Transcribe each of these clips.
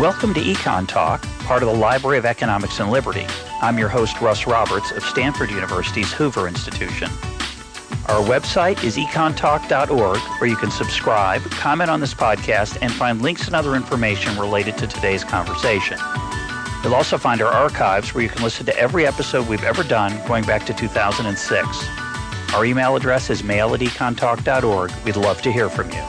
Welcome to EconTalk, part of the Library of Economics and Liberty. I'm your host, Russ Roberts of Stanford University's Hoover Institution. Our website is econtalk.org, where you can subscribe, comment on this podcast, and find links and other information related to today's conversation. You'll also find our archives where you can listen to every episode we've ever done going back to 2006. Our email address is mail@econtalk.org. We'd love to hear from you.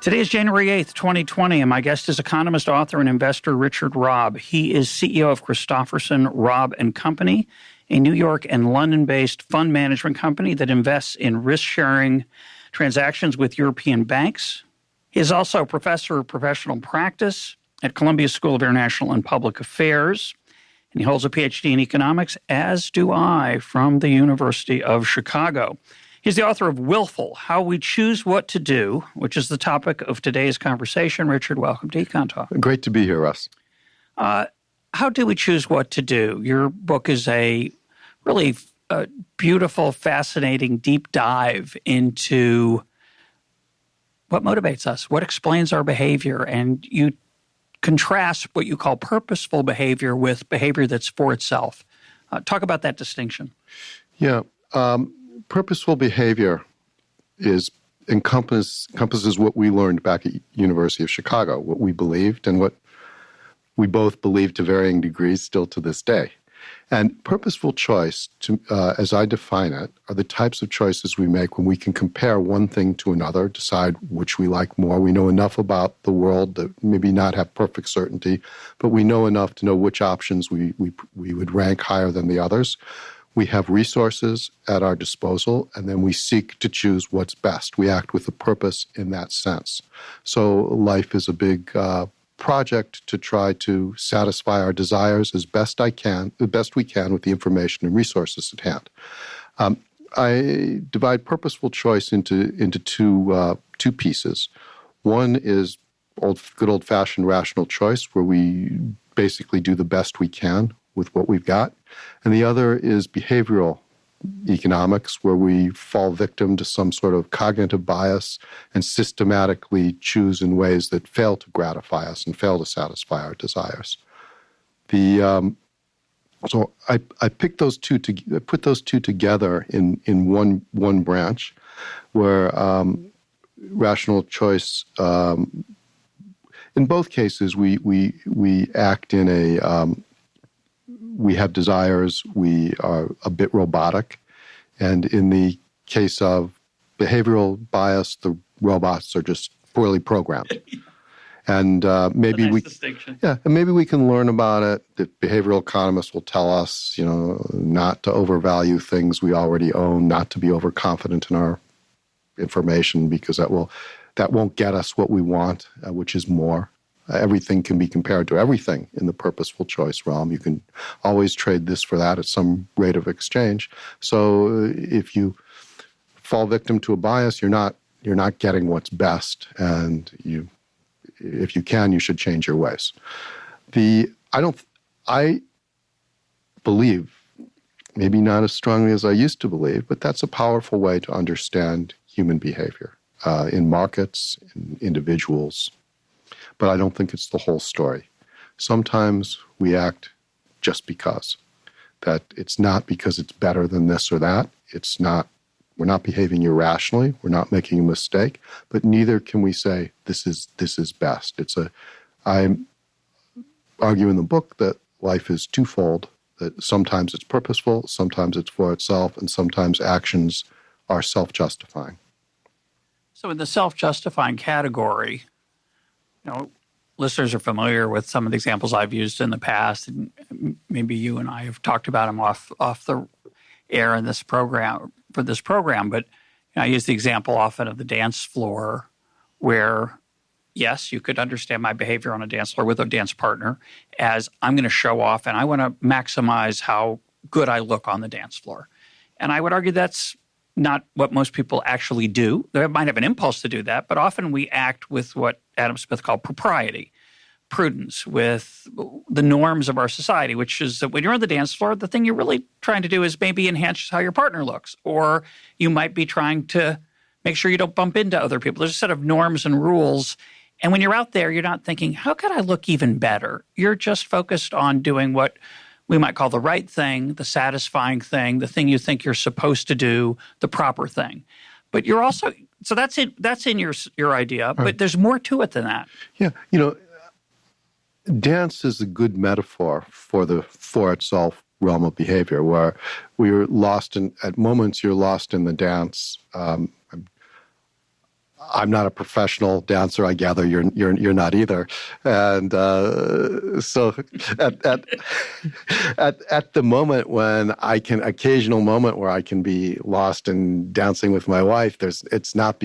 Today is January 8th, 2020, and my guest is economist, author, and investor Richard Robb. He is CEO of Christofferson, Robb & Company, a New York and London-based fund management company that invests in risk-sharing transactions with European banks. He is also a professor of professional practice at Columbia School of International and Public Affairs, and he holds a PhD in economics, as do I, from the University of Chicago. He's the author of Willful, How We Choose What to Do, which is the topic of today's conversation. Richard, welcome to EconTalk. Great to be here, Russ. How do we choose what to do? Your book is a really beautiful, fascinating, deep dive into what motivates us, what explains our behavior, and you contrast what you call purposeful behavior with behavior that's for itself. Talk about that distinction. Yeah. Purposeful behavior encompasses what we learned back at University of Chicago, what we believed and what we both believe to varying degrees still to this day. And purposeful choice, as I define it, are the types of choices we make when we can compare one thing to another, decide which we like more. We know enough about the world that maybe not have perfect certainty, but we know enough to know which options we would rank higher than the others. We have resources at our disposal, and then we seek to choose what's best. We act with a purpose in that sense. So life is a big project to try to satisfy our desires the best we can with the information and resources at hand. I divide purposeful choice into two pieces. One is good old-fashioned rational choice, where we basically do the best we can with what we've got. And the other is behavioral economics, where we fall victim to some sort of cognitive bias and systematically choose in ways that fail to gratify us and fail to satisfy our desires. So I picked those two put those two together in one branch, where rational choice. In both cases, we act in a we have desires, we are a bit robotic. And in the case of behavioral bias, the robots are just poorly programmed. And maybe maybe we can learn about it. The behavioral economists will tell us, not to overvalue things we already own, not to be overconfident in our information, because that won't get us what we want, which is more. Everything can be compared to everything in the purposeful choice realm. You can always trade this for that at some rate of exchange. So if you fall victim to a bias, you're not getting what's best, and if you can, you should change your ways. I believe, maybe not as strongly as I used to believe, but that's a powerful way to understand human behavior in markets, in individuals. But I don't think it's the whole story. Sometimes we act just because. That it's not because it's better than this or that. We're not behaving irrationally. We're not making a mistake. But neither can we say this is best. I argue in the book that life is twofold. That sometimes it's purposeful, sometimes it's for itself, and sometimes actions are self-justifying. So in the self-justifying category, listeners are familiar with some of the examples I've used in the past, and maybe you and I have talked about them off the air in this program for this program. But I use the example often of the dance floor, where yes, you could understand my behavior on a dance floor with a dance partner as I'm going to show off and I want to maximize how good I look on the dance floor. And I would argue that's not what most people actually do. They might have an impulse to do that, but often we act with what Adam Smith called propriety, prudence, with the norms of our society, which is that when you're on the dance floor, the thing you're really trying to do is maybe enhance how your partner looks, or you might be trying to make sure you don't bump into other people. There's a set of norms and rules, And when you're out there, you're not thinking, how could I look even better? You're just focused on doing what we might call the right thing, the satisfying thing, the thing you think you're supposed to do, the proper thing. But you're also – so that's in your idea, but there's more to it than that. Yeah. Dance is a good metaphor for the for itself realm of behavior, where we're lost at moments you're lost in the dance. I'm not a professional dancer. I gather you're not either. And so at the moment when occasional moment where I can be lost in dancing with my wife, it's not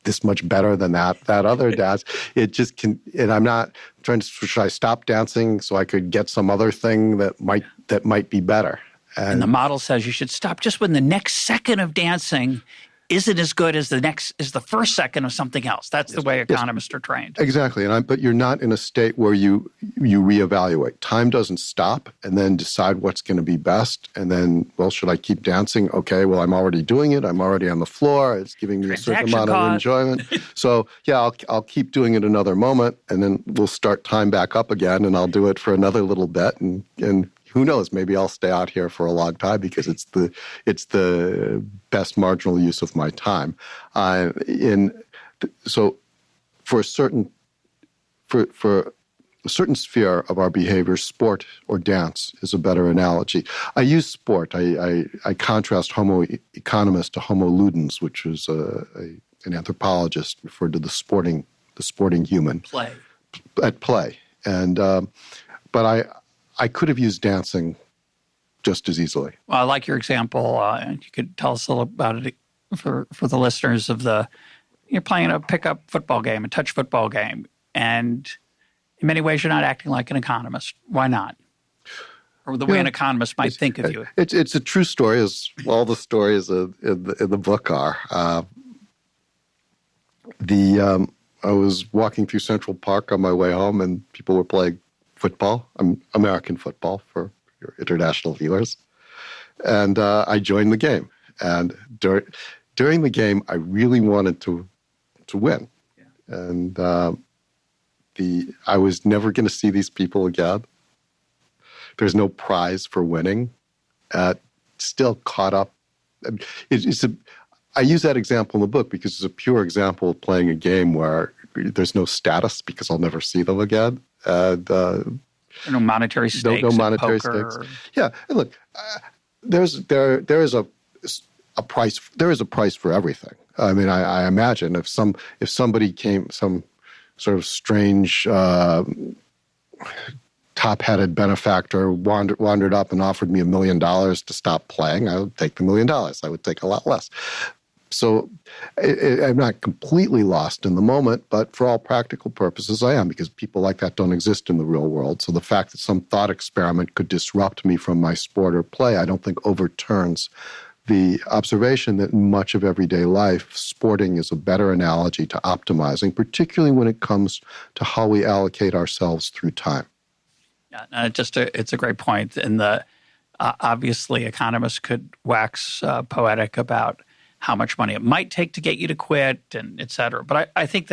this much better than that other dance. It just can, and I'm not trying to, should I stop dancing so I could get some other thing that might be better? And the model says you should stop just when the next second of dancing isn't as good as the first second of something else. That's the way economists are trained. Exactly. But you're not in a state where you reevaluate. Time doesn't stop and then decide what's going to be best. And then, well, should I keep dancing? Okay, well, I'm already doing it. I'm already on the floor. It's giving me a certain amount of enjoyment. So, yeah, I'll keep doing it another moment, and then we'll start time back up again, and I'll do it for another little bit. And who knows? Maybe I'll stay out here for a long time because it's the best marginal use of my time. So for a certain sphere of our behavior, sport or dance is a better analogy. I use sport. I contrast Homo economist to Homo ludens, which is an anthropologist referred to the sporting human at play. And but I could have used dancing just as easily. Well, I like your example. You could tell us a little about it for the listeners of you're playing a pickup football game, a touch football game, and in many ways you're not acting like an economist. Why not? Or the way an economist might think of you. It's a true story, as all the stories in the book are. I was walking through Central Park on my way home, and people were playing football, American football for your international viewers. And I joined the game. And during the game, I really wanted to win. Yeah. And I was never going to see these people again. There's no prize for winning. Still caught up. I use that example in the book because it's a pure example of playing a game where there's no status because I'll never see them again. And no monetary stakes. No monetary stakes. Yeah, and look, there is a price. There is a price for everything. I mean, I imagine if somebody came, some sort of strange top-headed benefactor wandered up and offered me $1 million to stop playing, I would take the $1 million. I would take a lot less. So I'm not completely lost in the moment, but for all practical purposes, I am, because people like that don't exist in the real world. So the fact that some thought experiment could disrupt me from my sport or play, I don't think overturns the observation that in much of everyday life, sporting is a better analogy to optimizing, particularly when it comes to how we allocate ourselves through time. Yeah, it's a great point. And obviously, economists could wax poetic about how much money it might take to get you to quit, and et cetera. But I think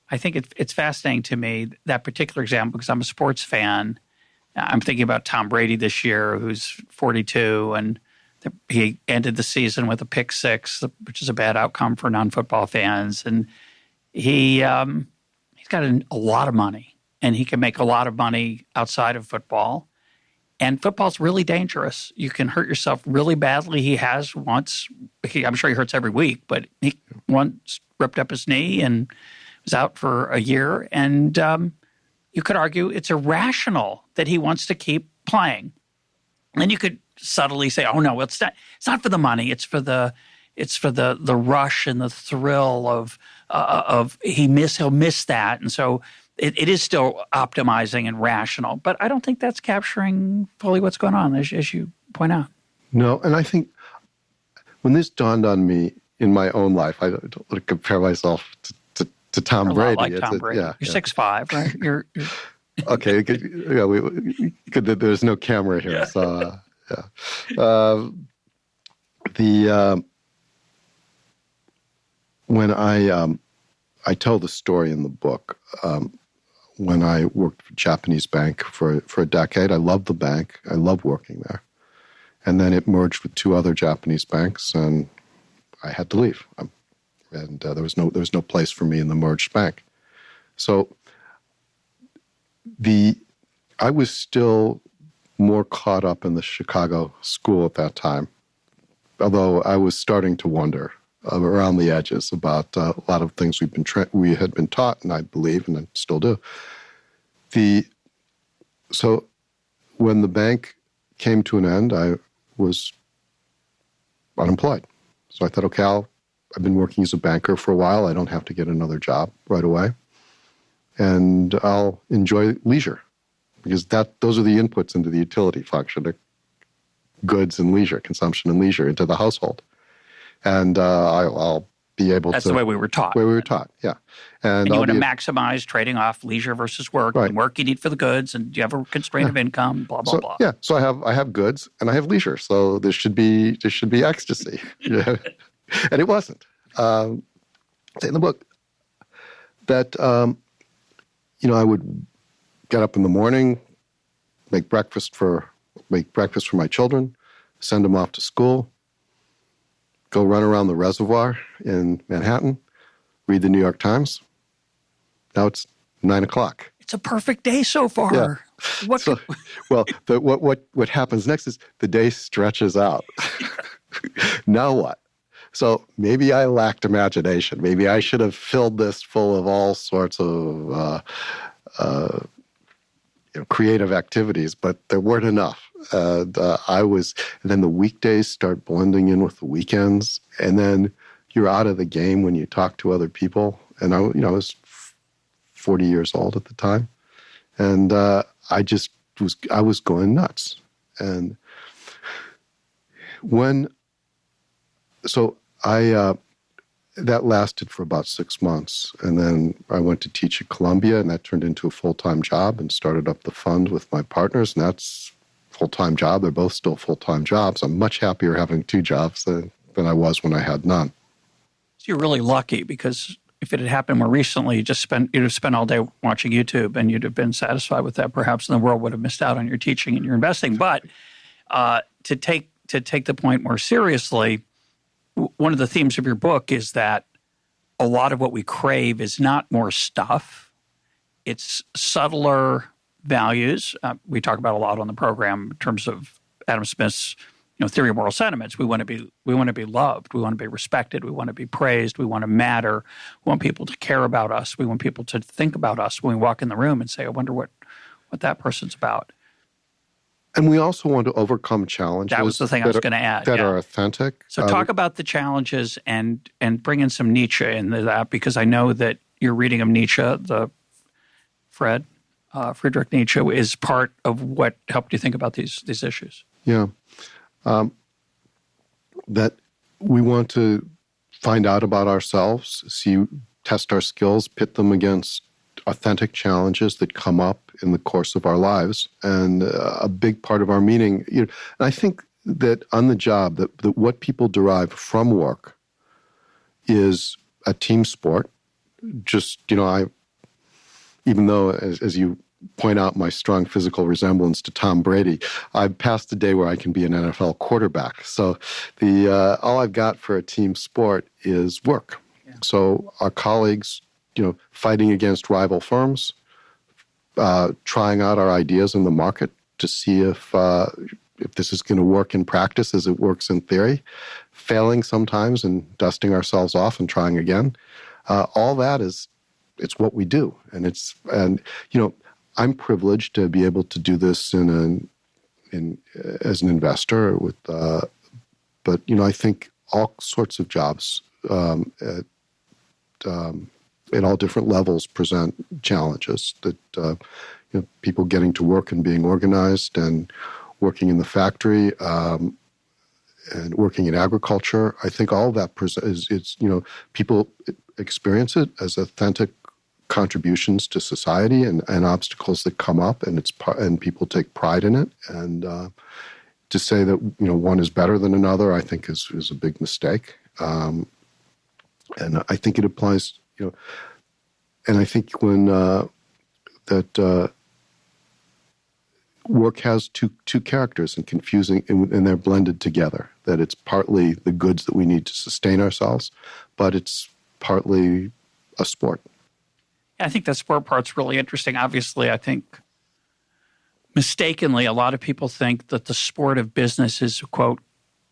it's fascinating to me, that particular example, because I'm a sports fan. I'm thinking about Tom Brady this year, who's 42, and he ended the season with a pick six, which is a bad outcome for non-football fans. And he's got a lot of money, and he can make a lot of money outside of football. And football's really dangerous. You can hurt yourself really badly. He has once. I'm sure he hurts every week, but he once ripped up his knee and was out for a year. And you could argue it's irrational that he wants to keep playing. And you could subtly say, "Oh no, it's not for the money. It's for the rush and the thrill of he'll miss that." And so it is still optimizing and rational, but I don't think that's capturing fully what's going on, as you point out. No, and I think when this dawned on me in my own life, I don't want to compare myself to Tom Brady. Like Tom Brady. You're 6'5", right? You're okay. There's no camera here, so when I tell the story in the book, when I worked for a Japanese bank for a decade, I loved the bank. I loved working there. And then it merged with two other Japanese banks, and I had to leave. And there was no place for me in the merged bank. So I was still more caught up in the Chicago school at that time, although I was starting to wonder around the edges about a lot of things we had been taught, and I believe, and I still do. So when the bank came to an end, I was unemployed. So I thought, okay, I've been working as a banker for a while. I don't have to get another job right away, and I'll enjoy leisure, because those are the inputs into the utility function, goods and leisure, consumption and leisure into the household. And I'll be able to... That's the way we were taught. The way we were taught, yeah. And you want to maximize trading off leisure versus work. Right. And work you need for the goods, and you have a constraint of income, blah, blah, blah. Yeah, so I have goods and I have leisure. So there should be ecstasy. And it wasn't. Say in the book that, I would get up in the morning, make breakfast for my children, send them off to school, go run around the reservoir in Manhattan, read the New York Times. Now it's 9 o'clock. It's a perfect day so far. Yeah. What happens next is the day stretches out. Now what? So maybe I lacked imagination. Maybe I should have filled this full of all sorts of creative activities, but there weren't enough. And then the weekdays start blending in with the weekends, and then you're out of the game when you talk to other people. And I was 40 years old at the time, and I was going nuts. And that lasted for about 6 months. And then I went to teach at Columbia, and that turned into a full-time job, and started up the fund with my partners. And that's a full-time job. They're both still full-time jobs. I'm much happier having two jobs than I was when I had none. So you're really lucky, because if it had happened more recently, you'd have spent all day watching YouTube, and you'd have been satisfied with that perhaps, and the world would have missed out on your teaching and your investing. But to take the point more seriously, one of the themes of your book is that a lot of what we crave is not more stuff. It's subtler values. We talk about a lot on the program in terms of Adam Smith's theory of moral sentiments. We want to be loved. We want to be respected. We want to be praised. We want to matter. We want people to care about us. We want people to think about us when we walk in the room and say, I wonder what that person's about. And we also want to overcome challenges. That was the thing I was going to add. That are authentic. So talk about the challenges and bring in some Nietzsche into that, because I know that your reading of Nietzsche, Friedrich Nietzsche, is part of what helped you think about these issues. Yeah. That we want to find out about ourselves, test our skills, pit them against authentic challenges that come up in the course of our lives. And a big part of our meaning, and I think that on the job, that what people derive from work is a team sport. Just, even though, as you point out my strong physical resemblance to Tom Brady, I've passed the day where I can be an NFL quarterback. So all I've got for a team sport is work. Yeah. So our colleagues, fighting against rival firms, trying out our ideas in the market to see if this is going to work in practice as it works in theory, failing sometimes and dusting ourselves off and trying again. All that it's what we do. And I'm privileged to be able to do this as an investor but I think all sorts of jobs at all different levels present challenges that people getting to work and being organized, and working in the factory, and working in agriculture. I think all of that people experience it as authentic contributions to society and obstacles that come up, and people take pride in it. And to say that one is better than another, I think is a big mistake. And I think it applies, and I think when that work has two characters and confusing, and they're blended together, that it's partly the goods that we need to sustain ourselves, but it's partly a sport. I think that sport part's really interesting. Obviously, I think mistakenly, a lot of people think that the sport of business is, quote,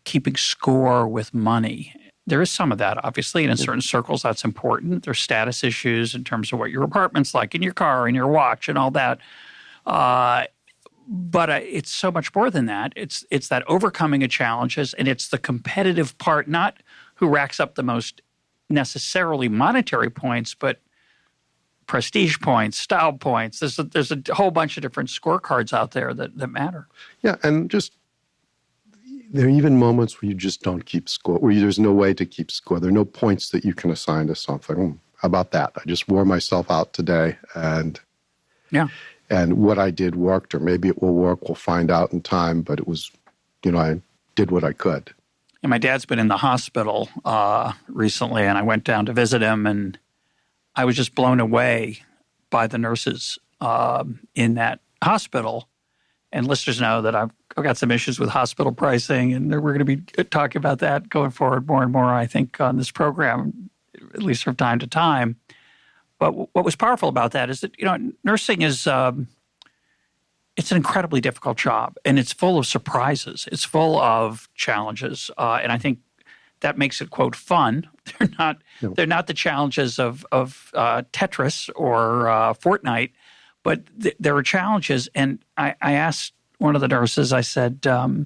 keeping score with money. There is some of that, obviously, and in certain circles that's important. There's status issues in terms of what your apartment's like, and your car, and your watch, and all that. But it's so much more than that. It's that overcoming of challenges, and it's the competitive part, not who racks up the most necessarily monetary points, but prestige points, style points. There's a whole bunch of different scorecards out there that matter. Yeah, and just there are even moments where you just don't keep score, where there's no way to keep score. There are no points that you can assign to something. How about that? I just wore myself out today, and what I did worked, or maybe it will work. We'll find out in time, but it was, I did what I could. And my dad's been in the hospital recently, and I went down to visit him, and I was just blown away by the nurses in that hospital. And listeners know that I've got some issues with hospital pricing, and we're going to be talking about that going forward more and more, I think, on this program, at least from time to time. But what was powerful about that is that, nursing is it's an incredibly difficult job, and it's full of surprises. It's full of challenges, and I think that makes it, quote, fun. They're not the challenges of Tetris or Fortnite, but there are challenges. And I asked one of the nurses, I said, how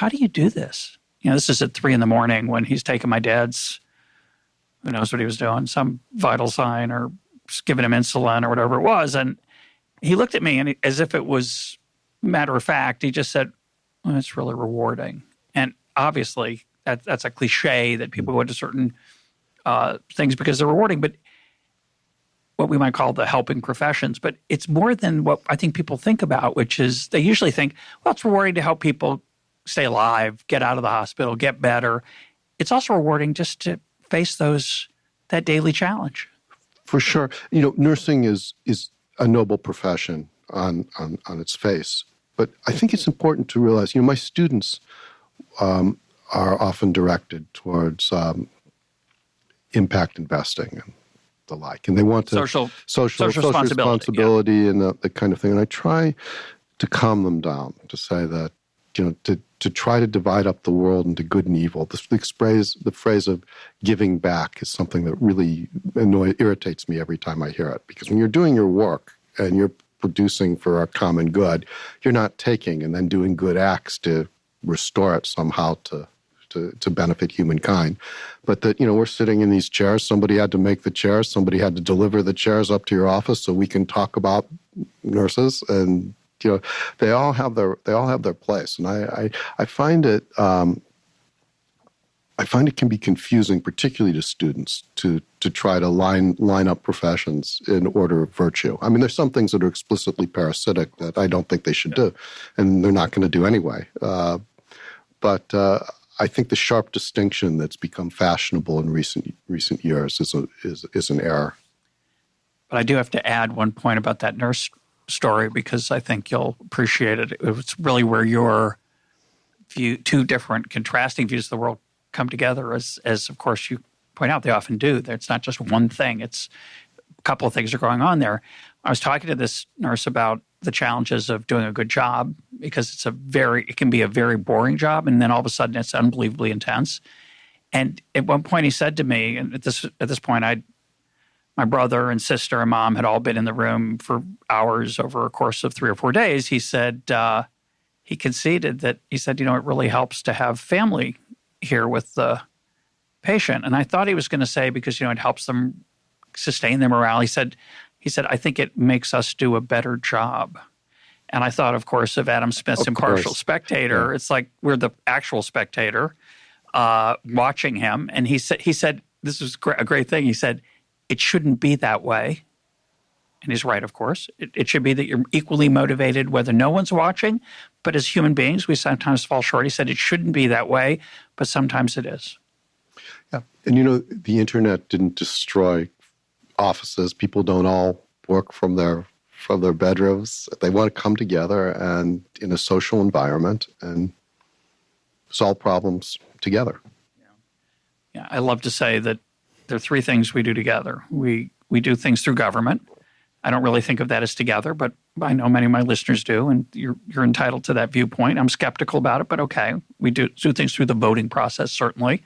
do you do this? This is at 3 a.m. when he's taking my dad's, who knows what he was doing, some vital sign or just giving him insulin or whatever it was. And he looked at me, and as if it was matter of fact, he just said, well, it's really rewarding. And obviously, that's a cliche that people go into certain things because they're rewarding, but what we might call the helping professions. But it's more than what I think people think about, which is they usually think, well, it's rewarding to help people stay alive, get out of the hospital, get better. It's also rewarding just to face that daily challenge. For sure. Nursing is a noble profession on its face. But I think it's important to realize, my students are often directed towards impact investing and the like. And they want to social responsibility and that kind of thing. And I try to calm them down, to say that, to try to divide up the world into good and evil. The phrase of giving back is something that really irritates me every time I hear it. Because when you're doing your work and you're producing for our common good, you're not taking and then doing good acts to restore it somehow to benefit humankind. But that, we're sitting in these chairs. Somebody had to make the chairs. Somebody had to deliver the chairs up to your office so we can talk about nurses. And, they all have their place. And I find it can be confusing, particularly to students, to try to line up professions in order of virtue. I mean, there's some things that are explicitly parasitic that I don't think they should do, and they're not going to do anyway. But I think the sharp distinction that's become fashionable in recent years is an error. But I do have to add one point about that nurse story, because I think you'll appreciate it. It's really where your two different contrasting views of the world come together, as of course you point out they often do. It's not just one thing. It's a couple of things are going on there. I was talking to this nurse about the challenges of doing a good job, because it can be a very boring job, and then all of a sudden it's unbelievably intense. And at one point he said to me, and at this point my brother and sister and mom had all been in the room for hours over a course of 3 or 4 days. He said, he conceded that, he said, it really helps to have family here with the patient. And I thought he was going to say, because, it helps them sustain their morale. He said, I think it makes us do a better job. And I thought, of course, of Adam Smith's Impartial Spectator. Yeah. It's like we're the actual spectator watching him. And he said, this was a great thing. He said, it shouldn't be that way. And he's right, of course. It should be that you're equally motivated whether no one's watching. But as human beings, we sometimes fall short. He said it shouldn't be that way, but sometimes it is. Yeah. And the internet didn't destroy offices. People don't all work from their bedrooms. They want to come together and in a social environment and solve problems together. Yeah, I love to say that there are three things we do together. We do things through government. I don't really think of that as together, but I know many of my listeners do, and you're entitled to that viewpoint. I'm skeptical about it, but okay. We do things through the voting process, certainly,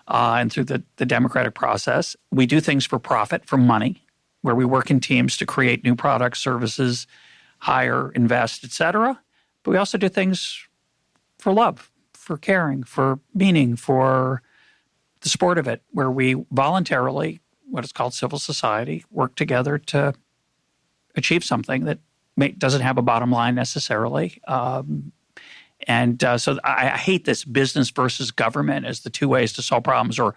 and through the democratic process. We do things for profit, for money, where we work in teams to create new products, services, hire, invest, et cetera. But we also do things for love, for caring, for meaning, for the sport of it, where we voluntarily, what is called civil society, work together to achieve something that doesn't have a bottom line necessarily. So I hate this business versus government as the two ways to solve problems, or,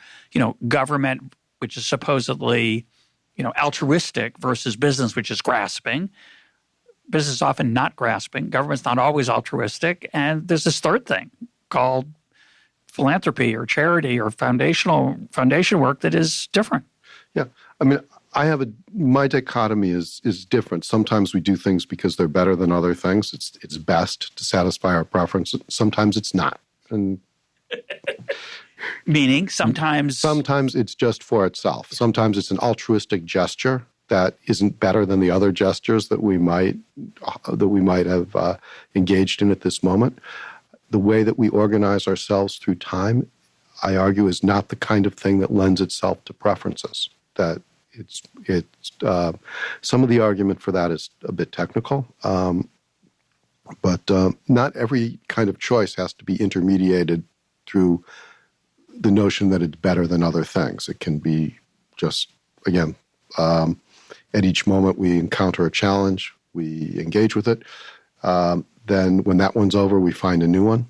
government, which is supposedly, altruistic, versus business, which is grasping. Business is often not grasping. Government's not always altruistic. And there's this third thing called philanthropy or charity or foundation work that is different. Yeah. I mean, my dichotomy is different. Sometimes we do things because they're better than other things. It's best to satisfy our preference. Sometimes it's not. And meaning sometimes it's just for itself. Sometimes it's an altruistic gesture that isn't better than the other gestures that we might have engaged in at this moment. The way that we organize ourselves through time, I argue, is not the kind of thing that lends itself to preferences. That it's some of the argument for that is a bit technical, but not every kind of choice has to be intermediated through the notion that it's better than other things. It can be just, again, at each moment we encounter a challenge, we engage with it. Then when that one's over, we find a new one.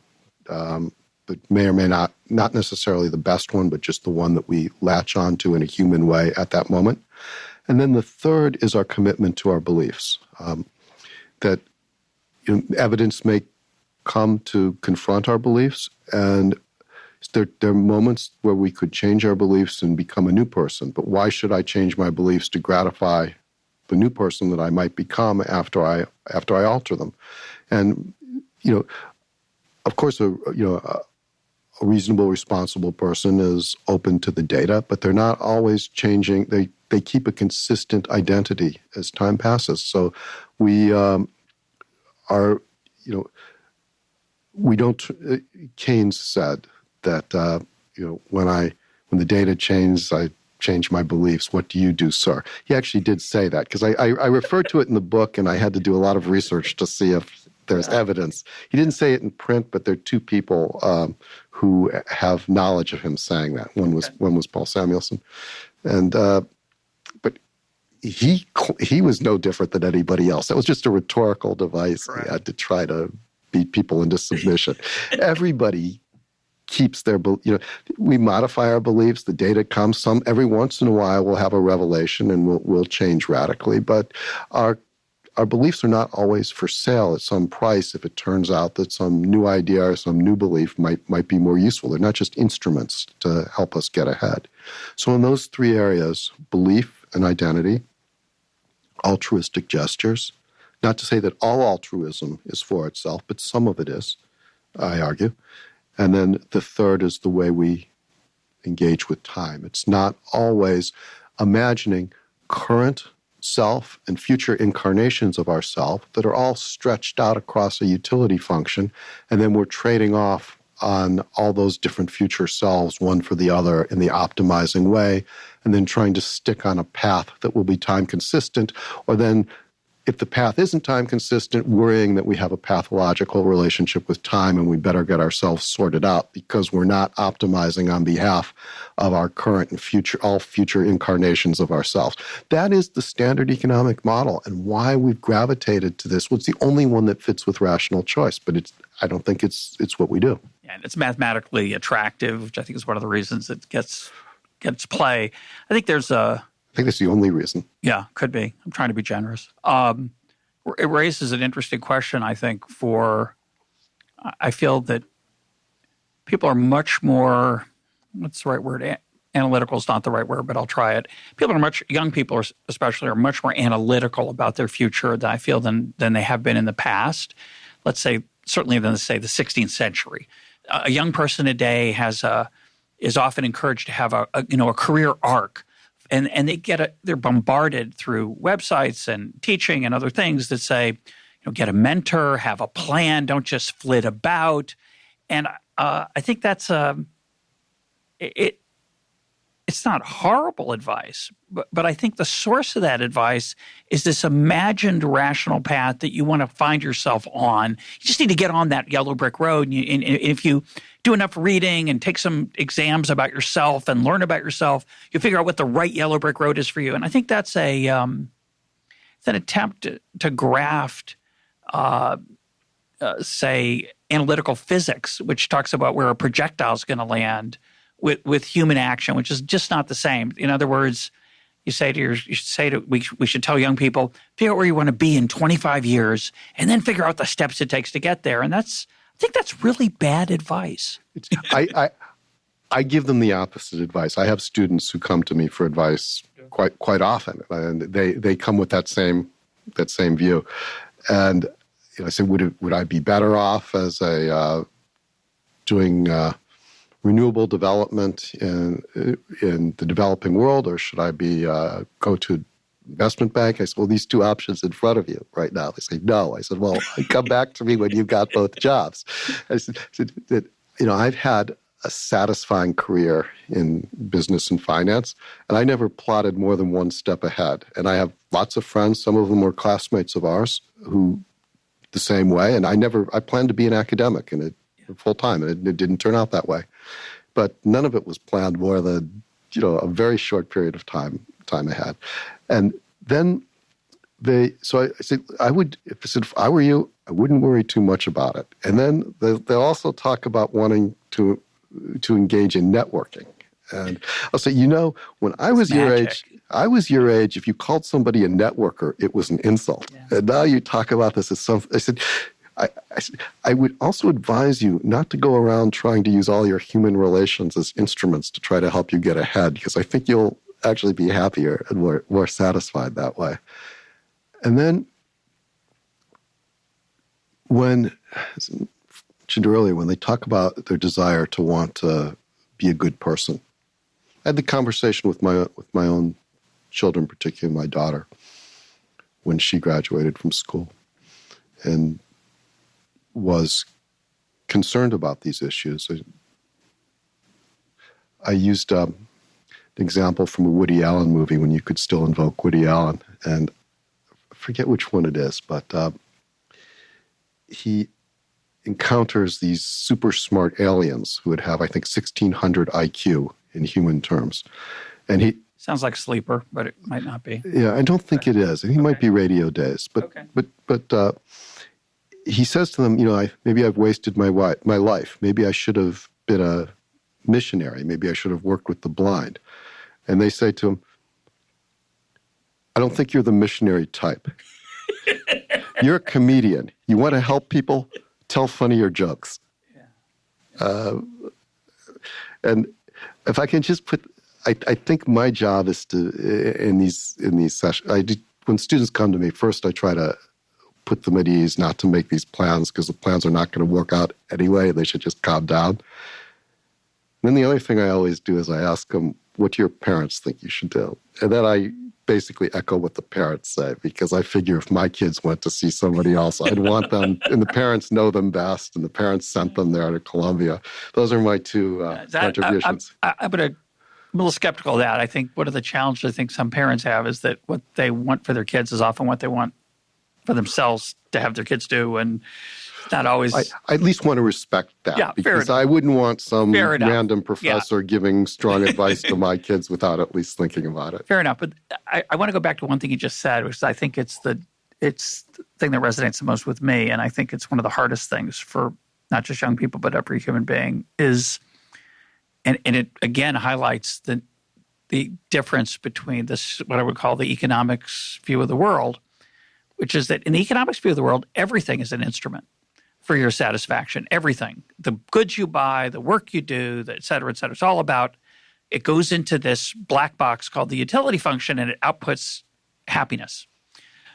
That may or may not necessarily the best one, but just the one that we latch onto in a human way at that moment. And then the third is our commitment to our beliefs. That evidence may come to confront our beliefs, and there are moments where we could change our beliefs and become a new person. But why should I change my beliefs to gratify the new person that I might become after I alter them? And of course, a reasonable, responsible person is open to the data, but they're not always changing. They keep a consistent identity as time passes. So we we don't. Keynes said that when the data changes, I change my beliefs. What do you do, sir? He actually did say that, because I referred to it in the book, and I had to do a lot of research to see if there's evidence. He didn't say it in print, but there are two people who have knowledge of him saying that. One was Paul Samuelson, and but he was no different than anybody else. That was just a rhetorical device. Correct. He had to try to beat people into submission. Everybody keeps their, we modify our beliefs. The data comes. Every once in a while we'll have a revelation and we'll change radically. But our beliefs are not always for sale at some price if it turns out that some new idea or some new belief might be more useful. They're not just instruments to help us get ahead. So in those three areas, belief and identity, altruistic gestures, not to say that all altruism is for itself, but some of it is, I argue. And then the third is the way we engage with time. It's not always imagining current self and future incarnations of ourself that are all stretched out across a utility function, and then we're trading off on all those different future selves, one for the other, in the optimizing way, and then trying to stick on a path that will be time consistent, or then, if the path isn't time consistent, worrying that we have a pathological relationship with time and we better get ourselves sorted out because we're not optimizing on behalf of our current and all future incarnations of ourselves. That is the standard economic model, and why we've gravitated to this. Well, it's the only one that fits with rational choice, but I don't think it's what we do. Yeah, and it's mathematically attractive, which I think is one of the reasons it gets play. I think that's the only reason. Yeah, could be. I'm trying to be generous. It raises an interesting question, I think, I feel that people are much more, what's the right word, analytical is not the right word, but I'll try it. Young people especially are much more analytical about their future than I feel than they have been in the past. Let's say, certainly than, say, the 16th century. A young person today is often encouraged to have a career arc. And they're bombarded through websites and teaching and other things that say, get a mentor, have a plan, don't just flit about. And I think that's it's not horrible advice, but I think the source of that advice is this imagined rational path that you want to find yourself on. You just need to get on that yellow brick road. And if you do enough reading and take some exams about yourself and learn about yourself, you'll figure out what the right yellow brick road is for you. And I think that's it's an attempt to graft, say, analytical physics, which talks about where a projectile is going to land, with human action, which is just not the same. In other words, we should tell young people, figure out where you want to be in 25 years, and then figure out the steps it takes to get there. And I think that's really bad advice. I give them the opposite advice. I have students who come to me for advice quite often, and they come with that same view. And I say, would I be better off as doing renewable development in the developing world, or should I be go to investment bank? I said, well, these two options in front of you right now. They say no. I said, well, come back to me when you've got both jobs. I said that I've had a satisfying career in business and finance, and I never plotted more than one step ahead. And I have lots of friends. Some of them were classmates of ours who the same way. And I planned to be an academic and full time, and it didn't turn out that way. But none of it was planned more than a very short period of time ahead. And then I said, if I were you, I wouldn't worry too much about it. And then they also talk about wanting to engage in networking. And I'll say, when I was your age, if you called somebody a networker, it was an insult. Yeah. And now you talk about this as something. I said, I would also advise you not to go around trying to use all your human relations as instruments to try to help you get ahead, because I think you'll actually be happier and more satisfied that way. And then as I mentioned earlier, when they talk about their desire to want to be a good person, I had the conversation with my own children, particularly my daughter, when she graduated from school, and was concerned about these issues. I used an example from a Woody Allen movie, when you could still invoke Woody Allen, and I forget which one it is, but he encounters these super smart aliens who would have, I think, 1,600 IQ in human terms. And he sounds like Sleeper, but it might not be. Yeah, I don't think it is. He might be Radio Days, but he says to them, maybe I've wasted my life. Maybe I should have been a missionary. Maybe I should have worked with the blind. And they say to him, I don't think you're the missionary type. You're a comedian. You want to help people? Tell funnier jokes. Yeah. And if I can just I think my job is to, in these sessions, when students come to me, first I try to put them at ease, not to make these plans, because the plans are not going to work out anyway. They should just calm down. And then the other thing I always do is I ask them, what do your parents think you should do? And then I basically echo what the parents say, because I figure if my kids went to see somebody else, I'd want them, and the parents know them best, and the parents sent them there to Columbia. Those are my two contributions. I'm a little skeptical of that. I think one of the challenges I think some parents have is that what they want for their kids is often what they want for themselves to have their kids do, and not always. I at least want to respect that, because I wouldn't want some random professor giving strong advice to my kids without at least thinking about it. Fair enough, but I want to go back to one thing you just said, which I think it's the thing that resonates the most with me, and I think it's one of the hardest things for not just young people but every human being is, and it again highlights the difference between this, what I would call the economics view of the world, which is that in the economics view of the world, everything is an instrument for your satisfaction. Everything. The goods you buy, the work you do, et cetera, et cetera. It's all about it goes into this black box called the utility function, and it outputs happiness.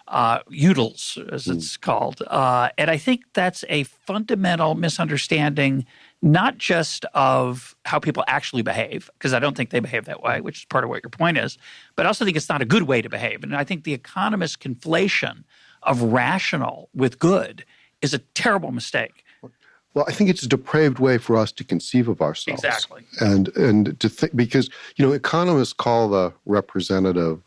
Utils, as it's called. And I think that's a fundamental misunderstanding, not just of how people actually behave, because I don't think they behave that way, which is part of what your point is, but I also think it's not a good way to behave. And I think the economist conflation of rational with good is a terrible mistake. Well, I think it's a depraved way for us to conceive of ourselves. Exactly. And to think, because, economists call the representative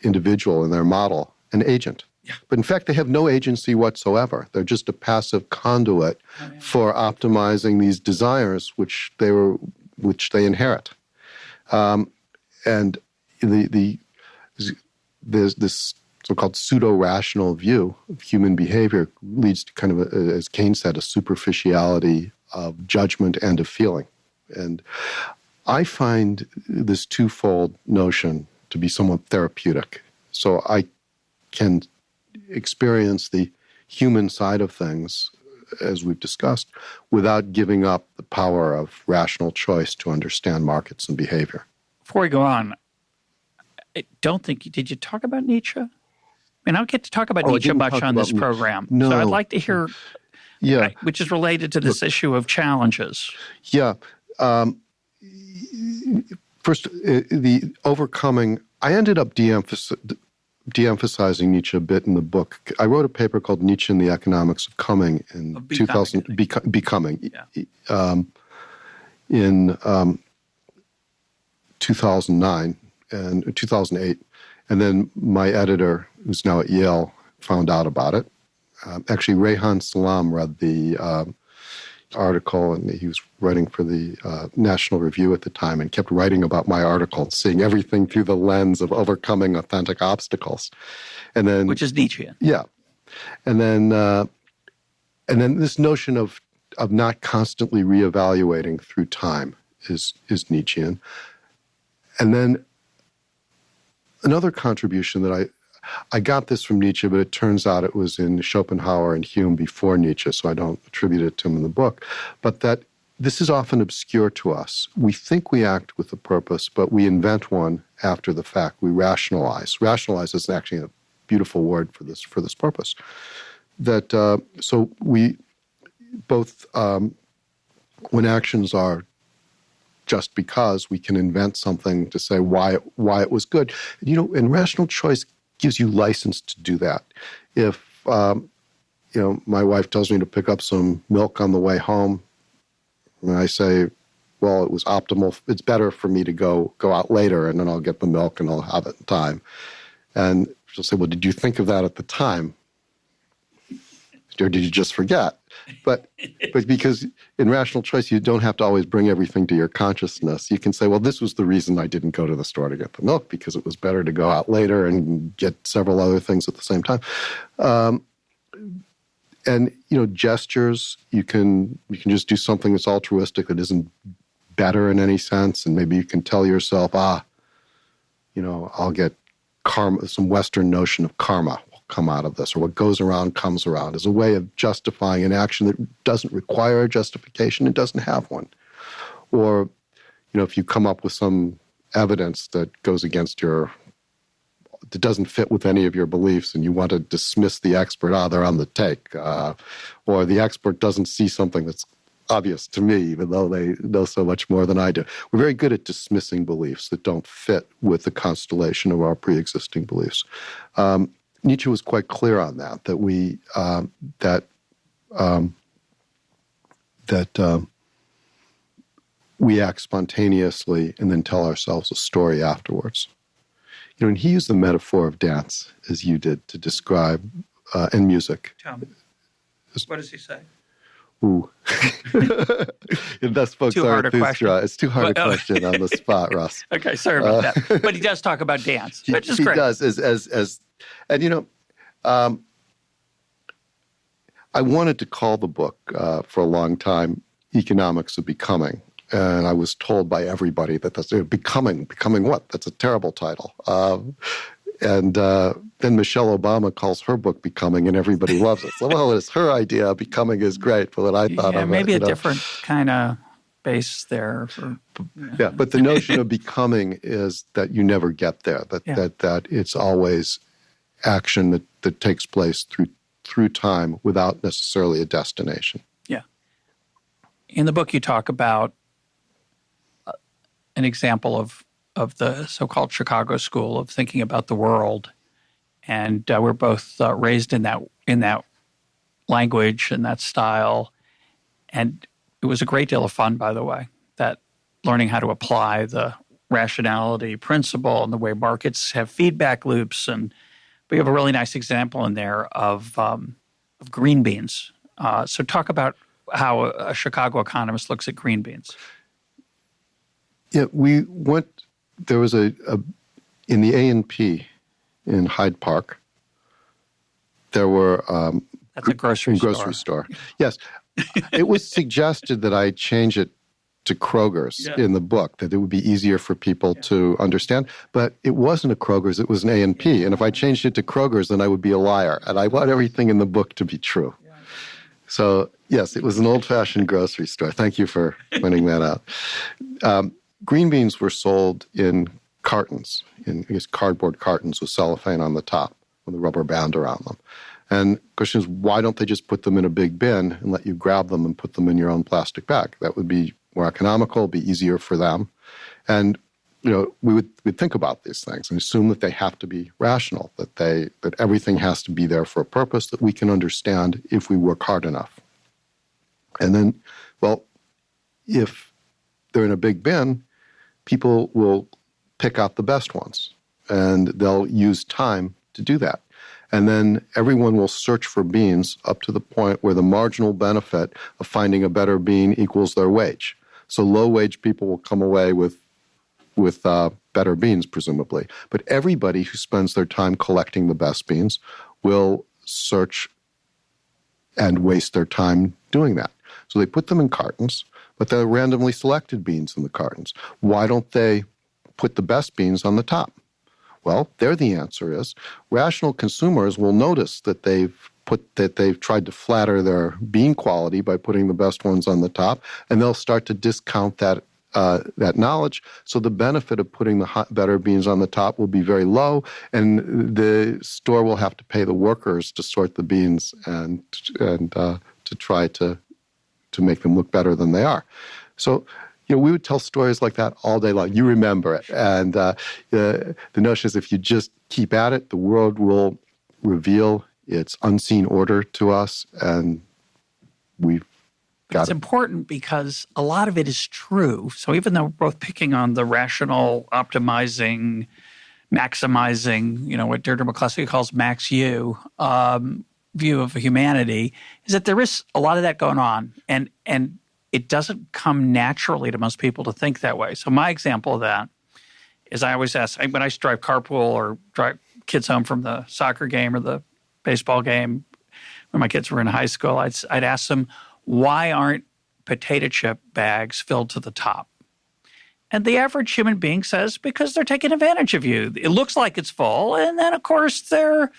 individual in their model an agent. Yeah. But in fact, they have no agency whatsoever. They're just a passive conduit for optimizing these desires which they inherit. And there's this so-called pseudo-rational view of human behavior leads to kind of, as Keynes said, a superficiality of judgment and of feeling. And I find this twofold notion to be somewhat therapeutic. So I can experience the human side of things, as we've discussed, without giving up the power of rational choice to understand markets and behavior. Before we go on, I don't think, did you talk about Nietzsche? I don't get to talk about Nietzsche much on this program. No. So I'd like to hear, which is related to this issue of challenges. Yeah. First, the overcoming, I ended up de-emphasizing Nietzsche a bit in the book. I wrote a paper called Nietzsche and the Economics of Coming in 2000, Becoming, in 2009 and 2008. And then my editor, who's now at Yale, found out about it. Actually, Rehan Salam read the article, and he was writing for the National Review at the time and kept writing about my article, seeing everything through the lens of overcoming authentic obstacles. And then, which is Nietzschean. Yeah. And then this notion of not constantly reevaluating through time is Nietzschean. And then another contribution that I got this from Nietzsche, but it turns out it was in Schopenhauer and Hume before Nietzsche, so I don't attribute it to him in the book, but that this is often obscure to us. We think we act with a purpose, but we invent one after the fact. We rationalize. Rationalize is actually a beautiful word for this purpose. That so we both when actions are just because, we can invent something to say why it was good. And rational choice gives you license to do that. If my wife tells me to pick up some milk on the way home, and I say, well, it was optimal. It's better for me to go out later, and then I'll get the milk and I'll have it in time. And she'll say, well, did you think of that at the time? Or did you just forget? But because in rational choice, you don't have to always bring everything to your consciousness. You can say, well, this was the reason I didn't go to the store to get the milk, because it was better to go out later and get several other things at the same time. And gestures, you can just do something that's altruistic that isn't better in any sense, and maybe you can tell yourself, I'll get karma, some Western notion of karma will come out of this, or what goes around comes around, as a way of justifying an action that doesn't require a justification, it doesn't have one. Or, if you come up with some evidence that goes against that doesn't fit with any of your beliefs, and you want to dismiss the expert, they're on the take, or the expert doesn't see something that's obvious to me, even though they know so much more than I do. We're very good at dismissing beliefs that don't fit with the constellation of our pre-existing beliefs. Nietzsche was quite clear on that we we act spontaneously and then tell ourselves a story afterwards. And he used the metaphor of dance, as you did, to describe, and music. Tell me. What does he say? Ooh. Thus, folks, it's too hard a question on the spot, Russ. Okay, sorry about that. But he does talk about dance, which is great. He does, and I wanted to call the book for a long time Economics of Becoming. And I was told by everybody that that's becoming what? That's a terrible title. And then Michelle Obama calls her book Becoming, and everybody loves it. So, well, it's her idea. Becoming is great. But what I thought of maybe it, a different kind of space there. Yeah, but the notion of becoming is that you never get there, that it's always action that takes place through time without necessarily a destination. Yeah. In the book, you talk about an example of the so-called Chicago School of thinking about the world, and we're both raised in that language and that style, and it was a great deal of fun, by the way, that learning how to apply the rationality principle and the way markets have feedback loops. And we have a really nice example in there of green beans. So talk about how a Chicago economist looks at green beans. Yeah, there was in the A&P in Hyde Park, there were... That's a grocery store. Yes. It was suggested that I change it to Kroger's in the book, that it would be easier for people to understand. But it wasn't a Kroger's, it was an A&P. And if I changed it to Kroger's, then I would be a liar. And I want everything in the book to be true. So, yes, it was an old-fashioned grocery store. Thank you for pointing that out. Green beans were sold in cartons, in cardboard cartons with cellophane on the top with a rubber band around them. And the question is, why don't they just put them in a big bin and let you grab them and put them in your own plastic bag? That would be more economical, be easier for them. And, we'd think about these things and assume that they have to be rational, that everything has to be there for a purpose that we can understand if we work hard enough. And then, if they're in a big bin, people will pick out the best ones, and they'll use time to do that. And then everyone will search for beans up to the point where the marginal benefit of finding a better bean equals their wage. So low-wage people will come away with better beans, presumably. But everybody who spends their time collecting the best beans will search and waste their time doing that. So they put them in cartons, but they're randomly selected beans in the cartons. Why don't they put the best beans on the top? Well, there the answer is rational consumers will notice that they've tried to flatter their bean quality by putting the best ones on the top, and they'll start to discount that knowledge. So the benefit of putting the better beans on the top will be very low, and the store will have to pay the workers to sort the beans and to try to make them look better than they are. So, we would tell stories like that all day long. You remember it. And the notion is if you just keep at it, the world will reveal its unseen order to us, and we've got It's important because a lot of it is true. So even though we're both picking on the rational, optimizing, maximizing, what Deirdre McCluskey calls max U view of humanity, is that there is a lot of that going on. And it doesn't come naturally to most people to think that way. So my example of that is I always ask, when I drive carpool or drive kids home from the soccer game or the baseball game, when my kids were in high school, I'd ask them, why aren't potato chip bags filled to the top? And the average human being says, because they're taking advantage of you. It looks like it's full, and then, of course, they're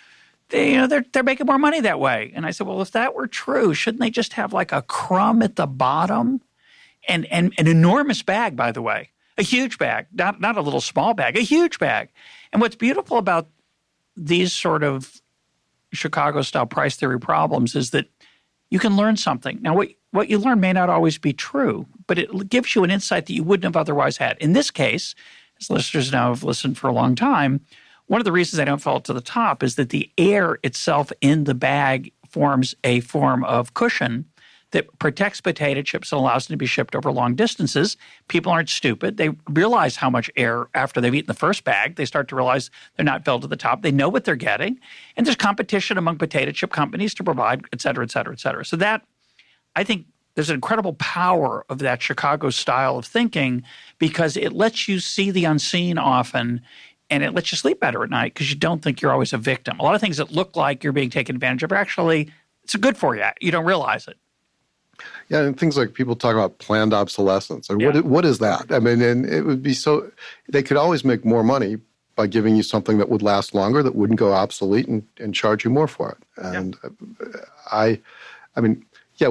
making more money that way. And I said, well, if that were true, shouldn't they just have like a crumb at the bottom? And an enormous bag, by the way, a huge bag, not a little small bag, a huge bag. And what's beautiful about these sort of Chicago-style price theory problems is that you can learn something. Now, what you learn may not always be true, but it gives you an insight that you wouldn't have otherwise had. In this case, as listeners now have listened for a long time, one of the reasons I don't fall to the top is that the air itself in the bag forms a form of cushion that protects potato chips and allows them to be shipped over long distances. People aren't stupid. They realize how much air after they've eaten the first bag. They start to realize they're not filled to the top. They know what they're getting. And there's competition among potato chip companies to provide, et cetera, et cetera, et cetera. So that, I think there's an incredible power of that Chicago style of thinking because it lets you see the unseen often. And it lets you sleep better at night because you don't think you're always a victim. A lot of things that look like you're being taken advantage of are actually, it's good for you. You don't realize it. Yeah, and things like people talk about planned obsolescence. And what is that? I mean, and it would be so – they could always make more money by giving you something that would last longer, that wouldn't go obsolete and charge you more for it. And I mean, yeah,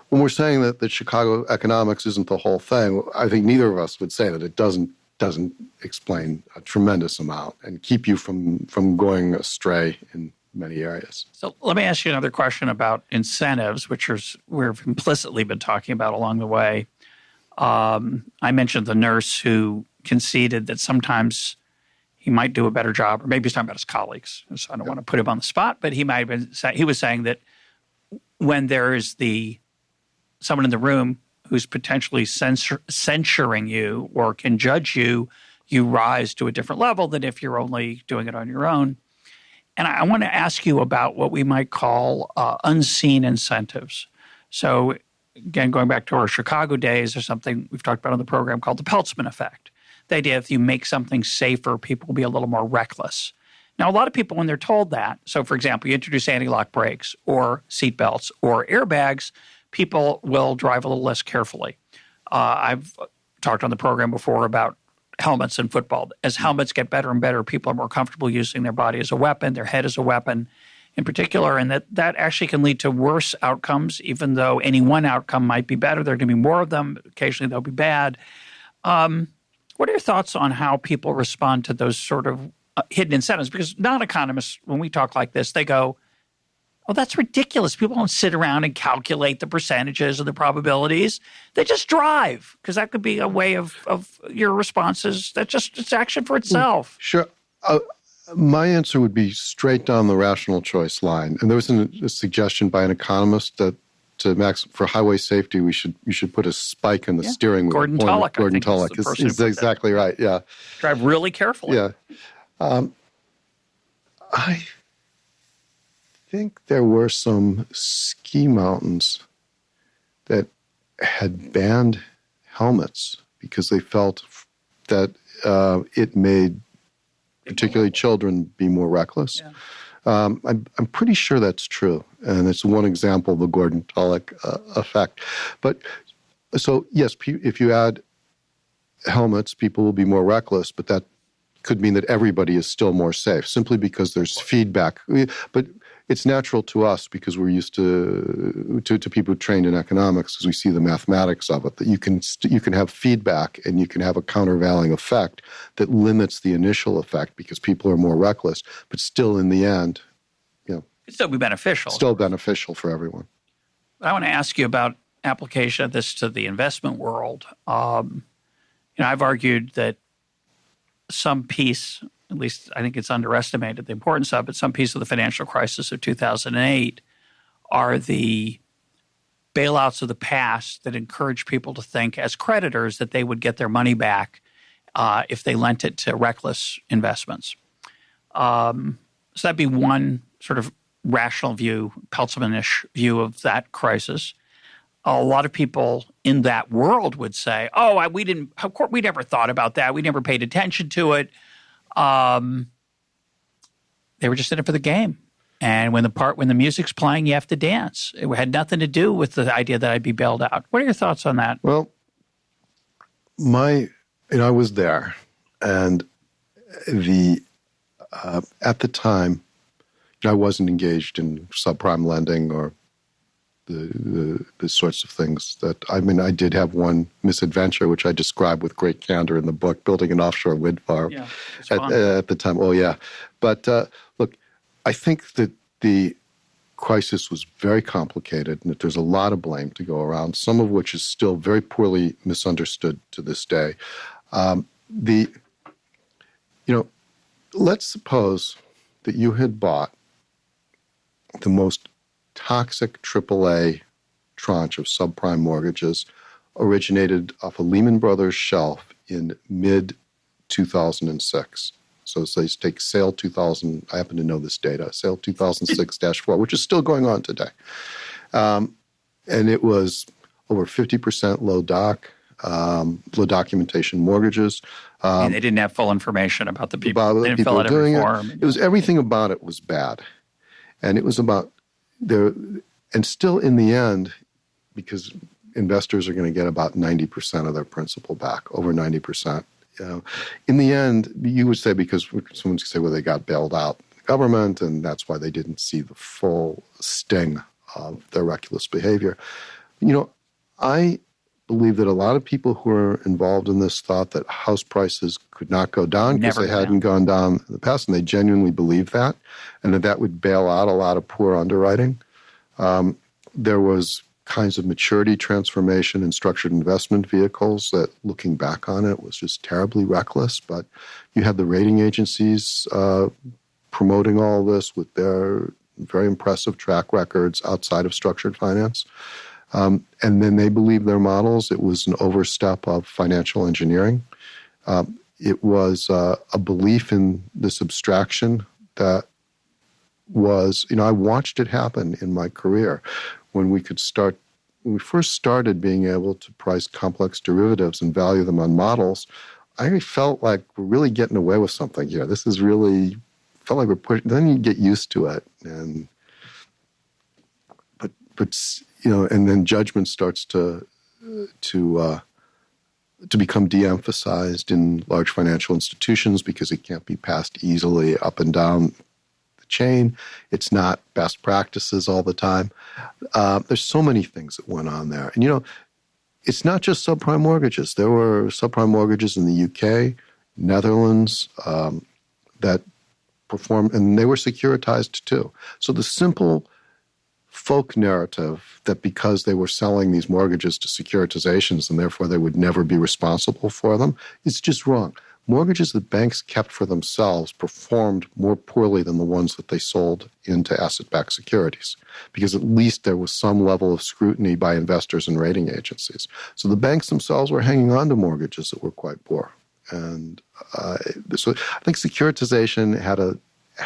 when we're saying that Chicago economics isn't the whole thing, I think neither of us would say that it doesn't explain a tremendous amount and keep you from going astray in many areas. So let me ask you another question about incentives, which we've implicitly been talking about along the way. I mentioned the nurse who conceded that sometimes he might do a better job, or maybe he's talking about his colleagues. So I don't want to put him on the spot, but he might have been he was saying that when there is someone in the room who's potentially censuring you or can judge you, you rise to a different level than if you're only doing it on your own. And I want to ask you about what we might call unseen incentives. So again, going back to our Chicago days, there's something we've talked about on the program called the Peltzman effect. The idea if you make something safer, people will be a little more reckless. Now, a lot of people, when they're told that, so for example, you introduce anti-lock brakes or seatbelts or airbags, people will drive a little less carefully. I've talked on the program before about helmets in football. As helmets get better and better, people are more comfortable using their body as a weapon, their head as a weapon in particular, and that actually can lead to worse outcomes, even though any one outcome might be better. There are going to be more of them. Occasionally they'll be bad. What are your thoughts on how people respond to those sort of hidden incentives? Because non-economists, when we talk like this, they go, oh, that's ridiculous. People don't sit around and calculate the percentages or the probabilities. They just drive, because that could be a way of your responses. It's action for itself. Sure. My answer would be straight down the rational choice line. And there was a suggestion by an economist that for highway safety, you should put a spike in the steering wheel. Gordon Tullock is exactly right. Yeah. Drive really carefully. Yeah. I think there were some ski mountains that had banned helmets because they felt that it made particularly children be more reckless. Yeah. I'm pretty sure that's true, and it's one example of the Gordon Tullock effect. But so yes, if you add helmets, people will be more reckless, but that could mean that everybody is still more safe simply because there's feedback. But it's natural to us because we're used to people trained in economics, because we see the mathematics of it, that you can have feedback and you can have a countervailing effect that limits the initial effect because people are more reckless, but still in the end, it'd still be beneficial. Still beneficial for everyone. I want to ask you about application of this to the investment world. I've argued that some piece, at least I think it's underestimated the importance of it, some piece of the financial crisis of 2008 are the bailouts of the past that encourage people to think as creditors that they would get their money back if they lent it to reckless investments. So that'd be one sort of rational view, Peltzman-ish view of that crisis. A lot of people in that world would say, of course, we never thought about that. We never paid attention to it. They were just in it for the game. And when the music's playing, you have to dance. It had nothing to do with the idea that I'd be bailed out. What are your thoughts on that? Well, I was there, and at the time, I wasn't engaged in subprime lending or the sorts of things I did have one misadventure, which I describe with great candor in the book, building an offshore wind farm at the time. Oh, yeah. But look, I think that the crisis was very complicated and that there's a lot of blame to go around, some of which is still very poorly misunderstood to this day. Let's suppose that you had bought the most toxic AAA tranche of subprime mortgages originated off a Lehman Brothers shelf in mid-2006. So they take sale 2000, I happen to know this data, sale 2006-4, which is still going on today. And it was over 50% low documentation mortgages. And they didn't have full information about the people. They didn't fill out every form. It was everything about it was bad. And it was about and still in the end, because investors are going to get about 90% of their principal back, over 90%. In the end, you would say, because someone would say, well, they got bailed out by the government, and that's why they didn't see the full sting of their reckless behavior. I believe that a lot of people who are involved in this thought that house prices could not go down because they hadn't gone down in the past, and they genuinely believe that, and that would bail out a lot of poor underwriting. There was kinds of maturity transformation in structured investment vehicles that, looking back on it, was just terribly reckless. But you had the rating agencies promoting all this with their very impressive track records outside of structured finance. And then they believed their models. It was an overstep of financial engineering. It was a belief in this abstraction that was, I watched it happen in my career when we first started being able to price complex derivatives and value them on models. I felt like we're really getting away with something here. This is really, felt like we're pushing, then you get used to it. And then judgment starts to become de-emphasized in large financial institutions because it can't be passed easily up and down the chain. It's not best practices all the time. There's so many things that went on there. And, it's not just subprime mortgages. There were subprime mortgages in the UK, Netherlands, that performed, and they were securitized too. So the simple folk narrative that because they were selling these mortgages to securitizations and therefore they would never be responsible for them is just wrong. Mortgages that banks kept for themselves performed more poorly than the ones that they sold into asset-backed securities because at least there was some level of scrutiny by investors and rating agencies. So the banks themselves were hanging on to mortgages that were quite poor. And so I think securitization had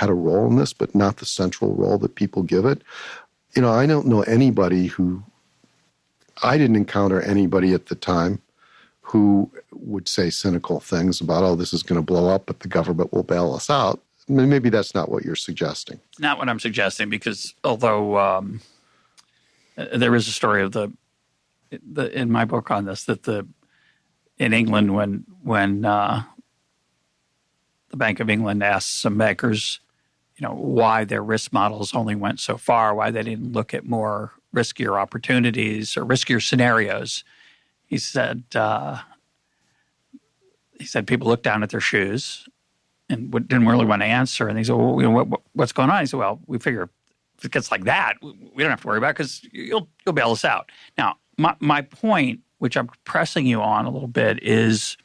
a role in this, but not the central role that people give it. I don't know anybody I didn't encounter anybody at the time who would say cynical things about, this is going to blow up, but the government will bail us out. Maybe that's not what you're suggesting. Not what I'm suggesting, because although there is a story of in my book on this, that in England when the Bank of England asked some bankers, why their risk models only went so far, why they didn't look at more riskier opportunities or riskier scenarios. He said people looked down at their shoes and didn't really want to answer. And they said, well, what's going on? He said, well, we figure if it gets like that, we don't have to worry about it because you'll bail us out. Now, my point, which I'm pressing you on a little bit, is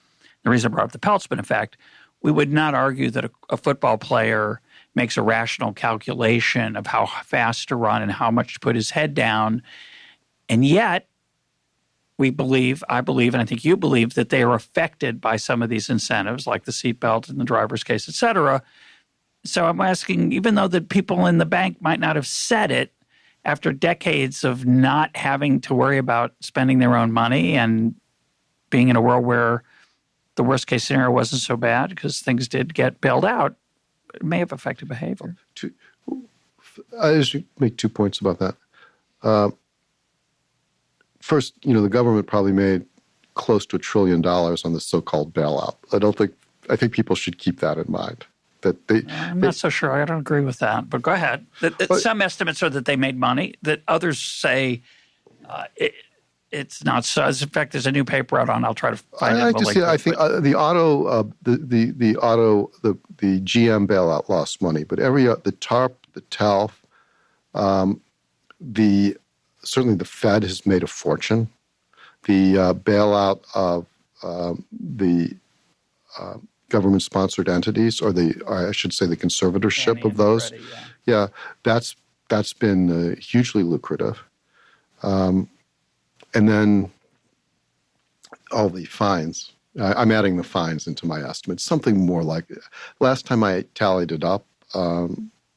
the reason I brought up the Peltzman effect. We would not argue that a football player makes a rational calculation of how fast to run and how much to put his head down. And yet, I believe, and I think you believe, that they are affected by some of these incentives, like the seatbelt in the driver's case, et cetera. So I'm asking, even though the people in the bank might not have said it, after decades of not having to worry about spending their own money and being in a world where the worst case scenario wasn't so bad because things did get bailed out, it may have affected behavior. I just make 2 points about that. First, the government probably made close to $1 trillion on the so-called bailout. I think people should keep that in mind. I'm not so sure. I don't agree with that, but go ahead. Some estimates are that they made money, that others say it's not so. In fact, there's a new paper out on. I'll try to find it. I think the GM bailout lost money, but the TARP, the TALF, certainly the Fed has made a fortune. The bailout of the government-sponsored entities, or I should say the conservatorship of those, that's been hugely lucrative. And then all the fines. I'm adding the fines into my estimate. Something more like last time I tallied it up. I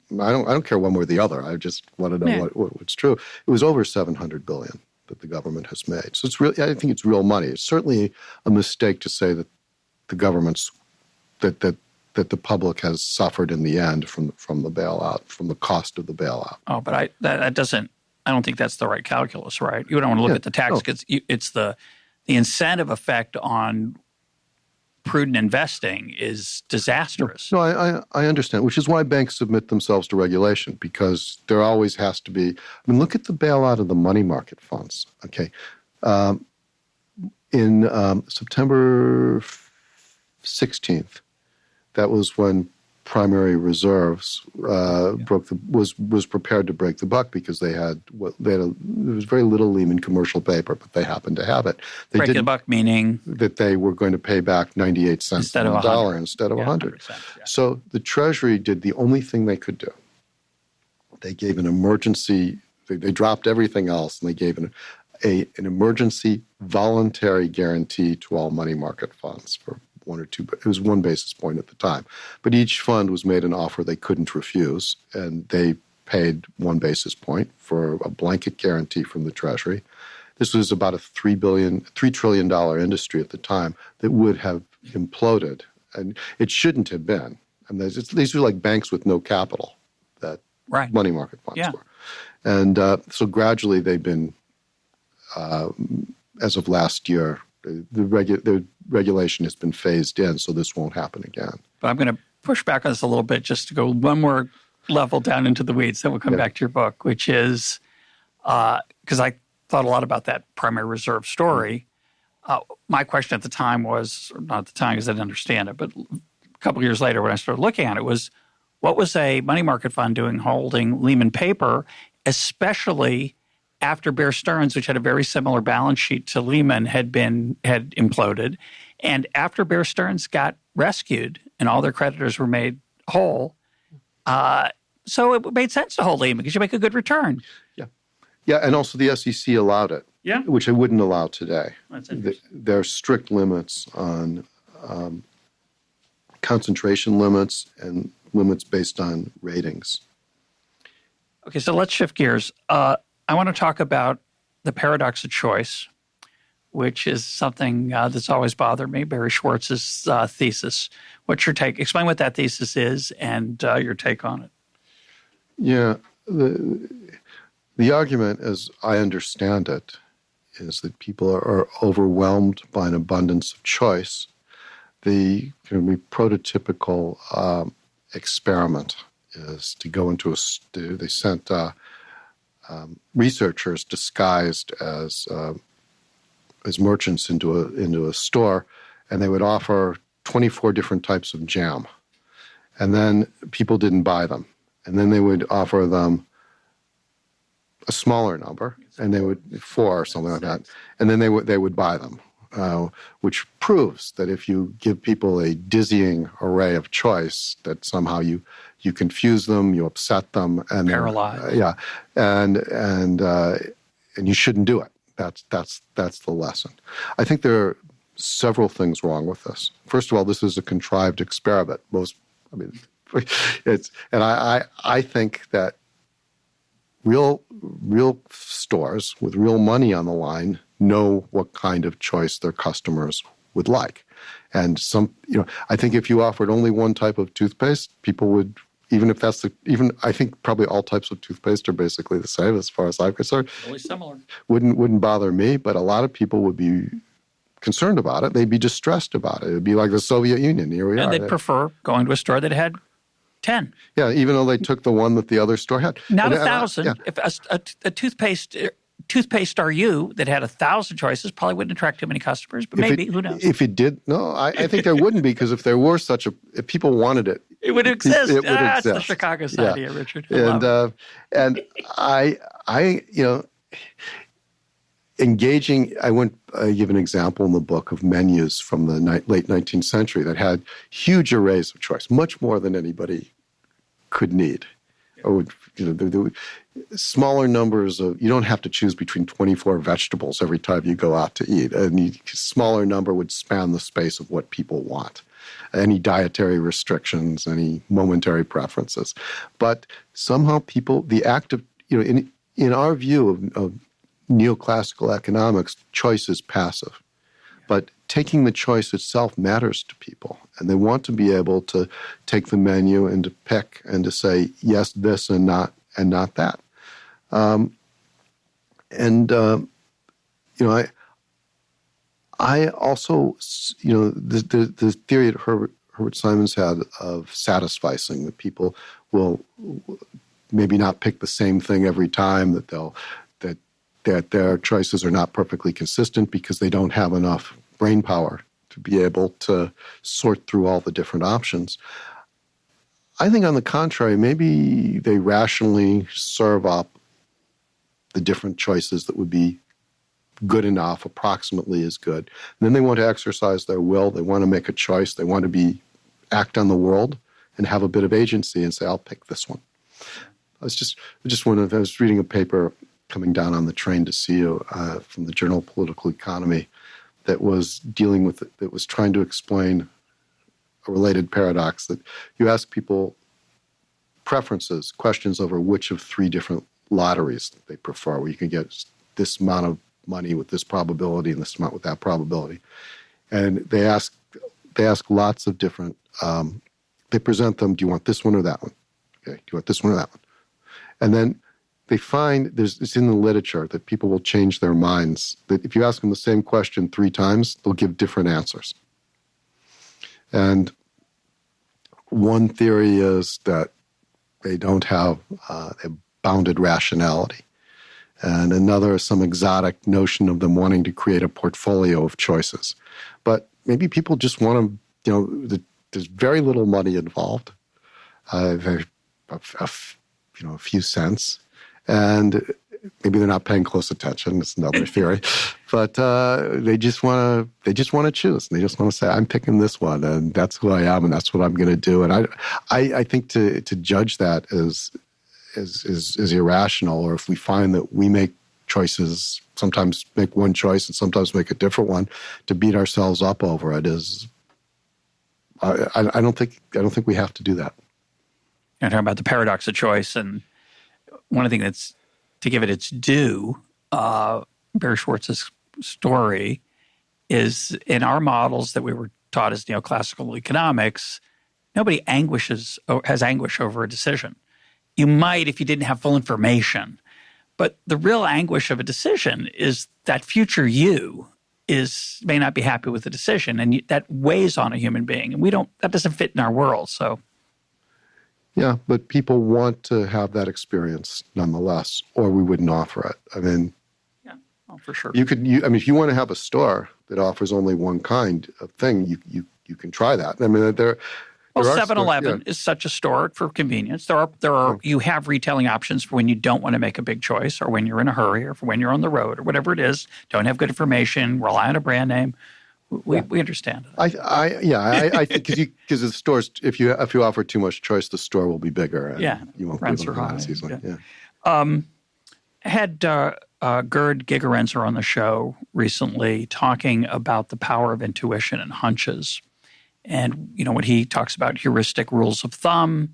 don't care one way or the other. I just want to know what's true. It was over $700 billion that the government has made. So it's really, I think it's real money. It's certainly a mistake to say that the government's that the public has suffered in the end from the bailout, from the cost of the bailout. Oh, but that doesn't. I don't think that's the right calculus, right? You don't want to look at the tax because it's the incentive effect on prudent investing is disastrous. No, I understand, which is why banks submit themselves to regulation, because there always has to be. I mean, look at the bailout of the money market funds. Okay, in September 16th, that was when primary reserves was prepared to break the buck because there was very little Lehman commercial paper, but they happened to have it. They break the buck meaning that they were going to pay back 98 cents on the dollar instead of 100. Yeah. So the Treasury did the only thing they could do. They gave an emergency. They dropped everything else, and they gave an emergency voluntary guarantee to all money market funds for 1 or 2, it was 1 basis point at the time. But each fund was made an offer they couldn't refuse, and they paid 1 basis point for a blanket guarantee from the Treasury. This was about a $3 trillion industry at the time that would have imploded, and it shouldn't have been. And these were like banks with no capital that money market funds were. And so gradually they've been, as of last year, the regulation has been phased in, so this won't happen again. But I'm going to push back on this a little bit just to go one more level down into the weeds. Then we'll come back to your book, which is because I thought a lot about that primary reserve story. My question at the time was, not at the time because I didn't understand it, but a couple of years later when I started looking at it was, what was a money market fund doing holding Lehman paper, especially after Bear Stearns, which had a very similar balance sheet to Lehman, had imploded, and after Bear Stearns got rescued and all their creditors were made whole, so it made sense to hold Lehman because you make a good return. Yeah, and also the SEC allowed it, which it wouldn't allow today. That's interesting. There are strict limits on concentration limits and limits based on ratings. Okay, so let's shift gears. I want to talk about the paradox of choice, which is something that's always bothered me, Barry Schwartz's thesis. What's your take? Explain what that thesis is and your take on it. Yeah. The argument, as I understand it, is that people are overwhelmed by an abundance of choice. The prototypical experiment is to go into they sent researchers disguised as merchants into a store, and they would offer 24 different types of jam, and then people didn't buy them, and then they would offer them a smaller number, and they would 4 or something like that, and then they would buy them, which proves that if you give people a dizzying array of choice, that somehow you confuse them, you upset them, and paralyze. And you shouldn't do it. That's the lesson. I think there are several things wrong with this. First of all, this is a contrived experiment. I think that real stores with real money on the line know what kind of choice their customers would like. And I think if you offered only one type of toothpaste, people would, I think probably all types of toothpaste are basically the same as far as I'm concerned. Really similar. Wouldn't bother me, but a lot of people would be concerned about it. They'd be distressed about it. It'd be like the Soviet Union. Here we are. And they'd prefer going to a store that had 10. Yeah, even though they took the one that the other store had. Not 1,000. If a toothpaste RU that had 1,000 choices probably wouldn't attract too many customers, but who knows? If it did, no, I think there wouldn't be, because if there were if people wanted it, it would exist. It would exist. That's the Chicago side here, Richard. And I engaging. I give an example in the book of menus from the late 19th century that had huge arrays of choice, much more than anybody could need. Or smaller numbers of, you don't have to choose between 24 vegetables every time you go out to eat. A smaller number would span the space of what people want. Any dietary restrictions, any momentary preferences. But somehow people, the act of, in our view of neoclassical economics, choice is passive. But taking the choice itself matters to people. And they want to be able to take the menu and to pick and to say, yes, this and not that. I also, the theory that Herbert Simons had of satisficing, that people will maybe not pick the same thing every time, that their choices are not perfectly consistent because they don't have enough brain power to be able to sort through all the different options. I think, on the contrary, maybe they rationally serve up the different choices that would be good enough, approximately as good. And then they want to exercise their will. They want to make a choice. They want to act on the world and have a bit of agency and say, I'll pick this one. I was reading a paper coming down on the train to see you from the Journal of Political Economy that was trying to explain a related paradox, that you ask people preferences, questions over which of three different lotteries they prefer, where you can get this amount of money with this probability and this amount with that probability. And they ask lots of different, they present them, do you want this one or that one? Okay, do you want this one or that one? And then they find, it's in the literature, that people will change their minds, that if you ask them the same question 3 times, they'll give different answers. And one theory is that they don't have a bounded rationality. And another is some exotic notion of them wanting to create a portfolio of choices. But maybe people just want to, there's very little money involved, a few cents, and maybe they're not paying close attention. It's another theory, but they just want to choose. And they just want to say, I'm picking this one, and that's who I am, and that's what I'm going to do. And I think to judge that as irrational, or if we find that we make choices, sometimes make one choice and sometimes make a different one, to beat ourselves up over it is, I don't think we have to do that. You're talking about the paradox of choice, and one of the things that's, to give it its due, Barry Schwartz's story is, in our models that we were taught as neoclassical economics, nobody has anguish over a decision. You might if you didn't have full information. But the real anguish of a decision is that future you may not be happy with the decision, and that weighs on a human being. And that doesn't fit in our world. So, yeah, but people want to have that experience nonetheless, or we wouldn't offer it. I mean, yeah, for sure. If you want to have a store that offers only one kind of thing, you can try that. I mean, Well, 7-Eleven is such a store for convenience. You have retailing options for when you don't want to make a big choice, or when you're in a hurry, or for when you're on the road, or whatever it is. Don't have good information. Rely on a brand name. We understand. I think because the stores, if you offer too much choice, the store will be bigger. And you won't rents be able are to high. Easily. Yeah. Had Gerd Gigerenzer on the show recently talking about the power of intuition and hunches. And, when he talks about heuristic rules of thumb,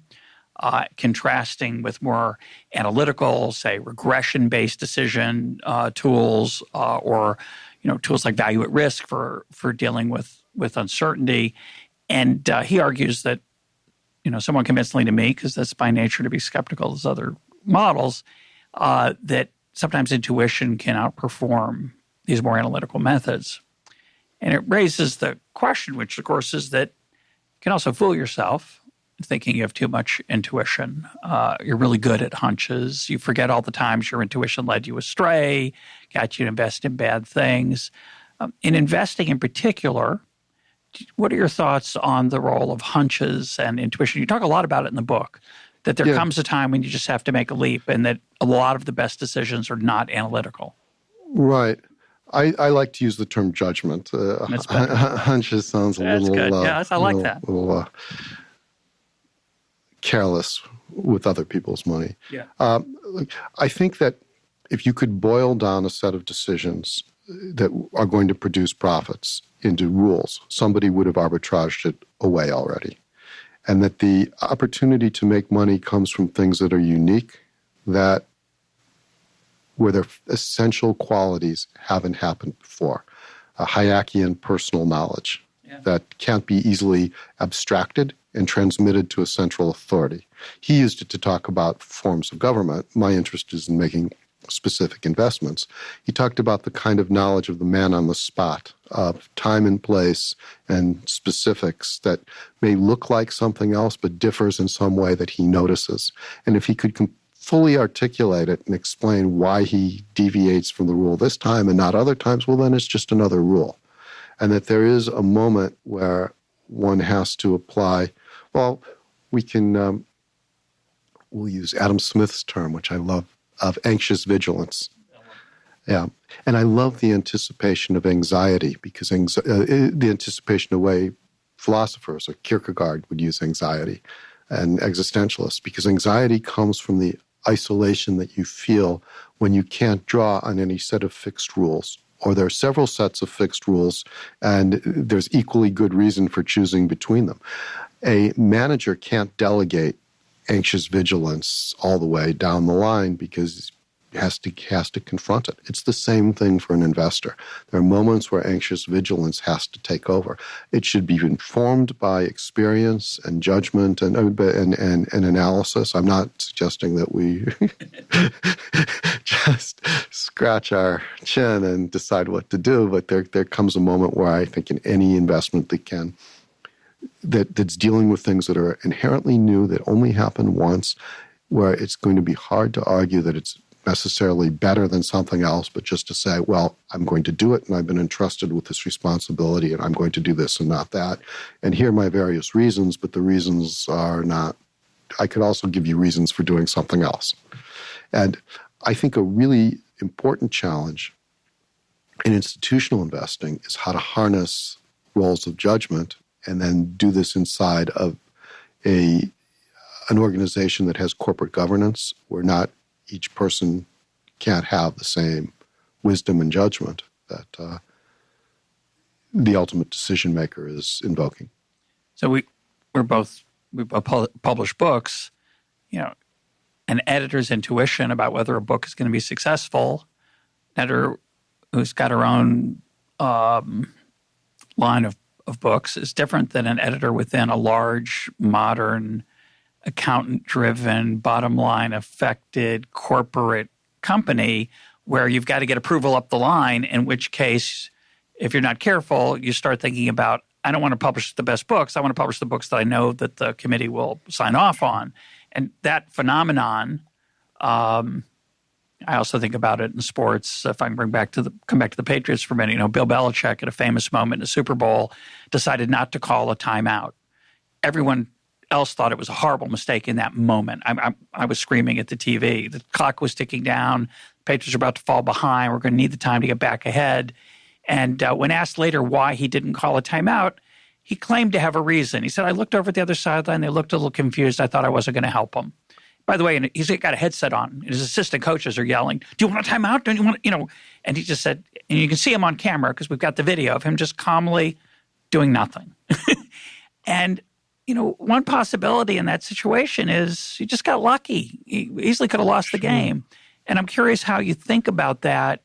contrasting with more analytical, say, regression-based decision tools, or, tools like value at risk for dealing with uncertainty. And he argues that, somewhat convincingly to me, because that's by nature to be skeptical of other models, that sometimes intuition can outperform these more analytical methods. And it raises the question, which, of course, is that you can also fool yourself thinking you have too much intuition. You're really good at hunches. You forget all the times your intuition led you astray, got you to invest in bad things. In investing in particular, what are your thoughts on the role of hunches and intuition? You talk a lot about it in the book, that there comes a time when you just have to make a leap, and that a lot of the best decisions are not analytical. Right. I like to use the term judgment. Hunches sounds a little good. Yes, I like that. Careless with other people's money. Yeah. I think that if you could boil down a set of decisions that are going to produce profits into rules, somebody would have arbitraged it away already. And that the opportunity to make money comes from things that are unique, where their essential qualities haven't happened before. A Hayekian personal knowledge that can't be easily abstracted and transmitted to a central authority. He used it to talk about forms of government. My interest is in making specific investments. He talked about the kind of knowledge of the man on the spot, of time and place and specifics that may look like something else but differs in some way that he notices. And if he could fully articulate it and explain why he deviates from the rule this time and not other times, well, then it's just another rule. And that there is a moment where one has to apply, well, we can, we'll use Adam Smith's term, which I love, of anxious vigilance. Yeah. And I love the anticipation of anxiety because the anticipation of way philosophers or Kierkegaard would use anxiety and existentialists, because anxiety comes from the isolation that you feel when you can't draw on any set of fixed rules, or there are several sets of fixed rules and there's equally good reason for choosing between them. A manager can't delegate anxious vigilance all the way down the line because he has to confront it. It's the same thing for an investor. There are moments where anxious vigilance has to take over. It should be informed by experience and judgment and analysis. I'm not suggesting that we just scratch our chin and decide what to do, but there comes a moment where I think in any investment that's dealing with things that are inherently new, that only happen once, where it's going to be hard to argue that it's necessarily better than something else, but just to say, well, I'm going to do it and I've been entrusted with this responsibility and I'm going to do this and not that. And here are my various reasons, but the reasons are not, I could also give you reasons for doing something else. And I think a really important challenge in institutional investing is how to harness roles of judgment and then do this inside of an organization that has corporate governance, where not each person can't have the same wisdom and judgment that the ultimate decision maker is invoking. So we both publish books. An editor's intuition about whether a book is going to be successful, editor who's got her own line of books is different than an editor within a large, modern, accountant-driven, bottom-line affected corporate company where you've got to get approval up the line, in which case, if you're not careful, you start thinking about, I don't want to publish the best books. I want to publish the books that I know that the committee will sign off on. And that phenomenon, I also think about it in sports. If I can come back to the Patriots for a minute, Bill Belichick at a famous moment in the Super Bowl decided not to call a timeout. Everyone else thought it was a horrible mistake in that moment. I was screaming at the TV. The clock was ticking down. The Patriots are about to fall behind. We're going to need the time to get back ahead. And when asked later why he didn't call a timeout, he claimed to have a reason. He said, I looked over at the other sideline. They looked a little confused. I thought I wasn't going to help them. By the way, and he's got a headset on. And his assistant coaches are yelling, do you want a timeout? Don't you want to, And he just said, and you can see him on camera because we've got the video of him just calmly doing nothing. And, one possibility in that situation is he just got lucky. He easily could have lost the game. And I'm curious how you think about that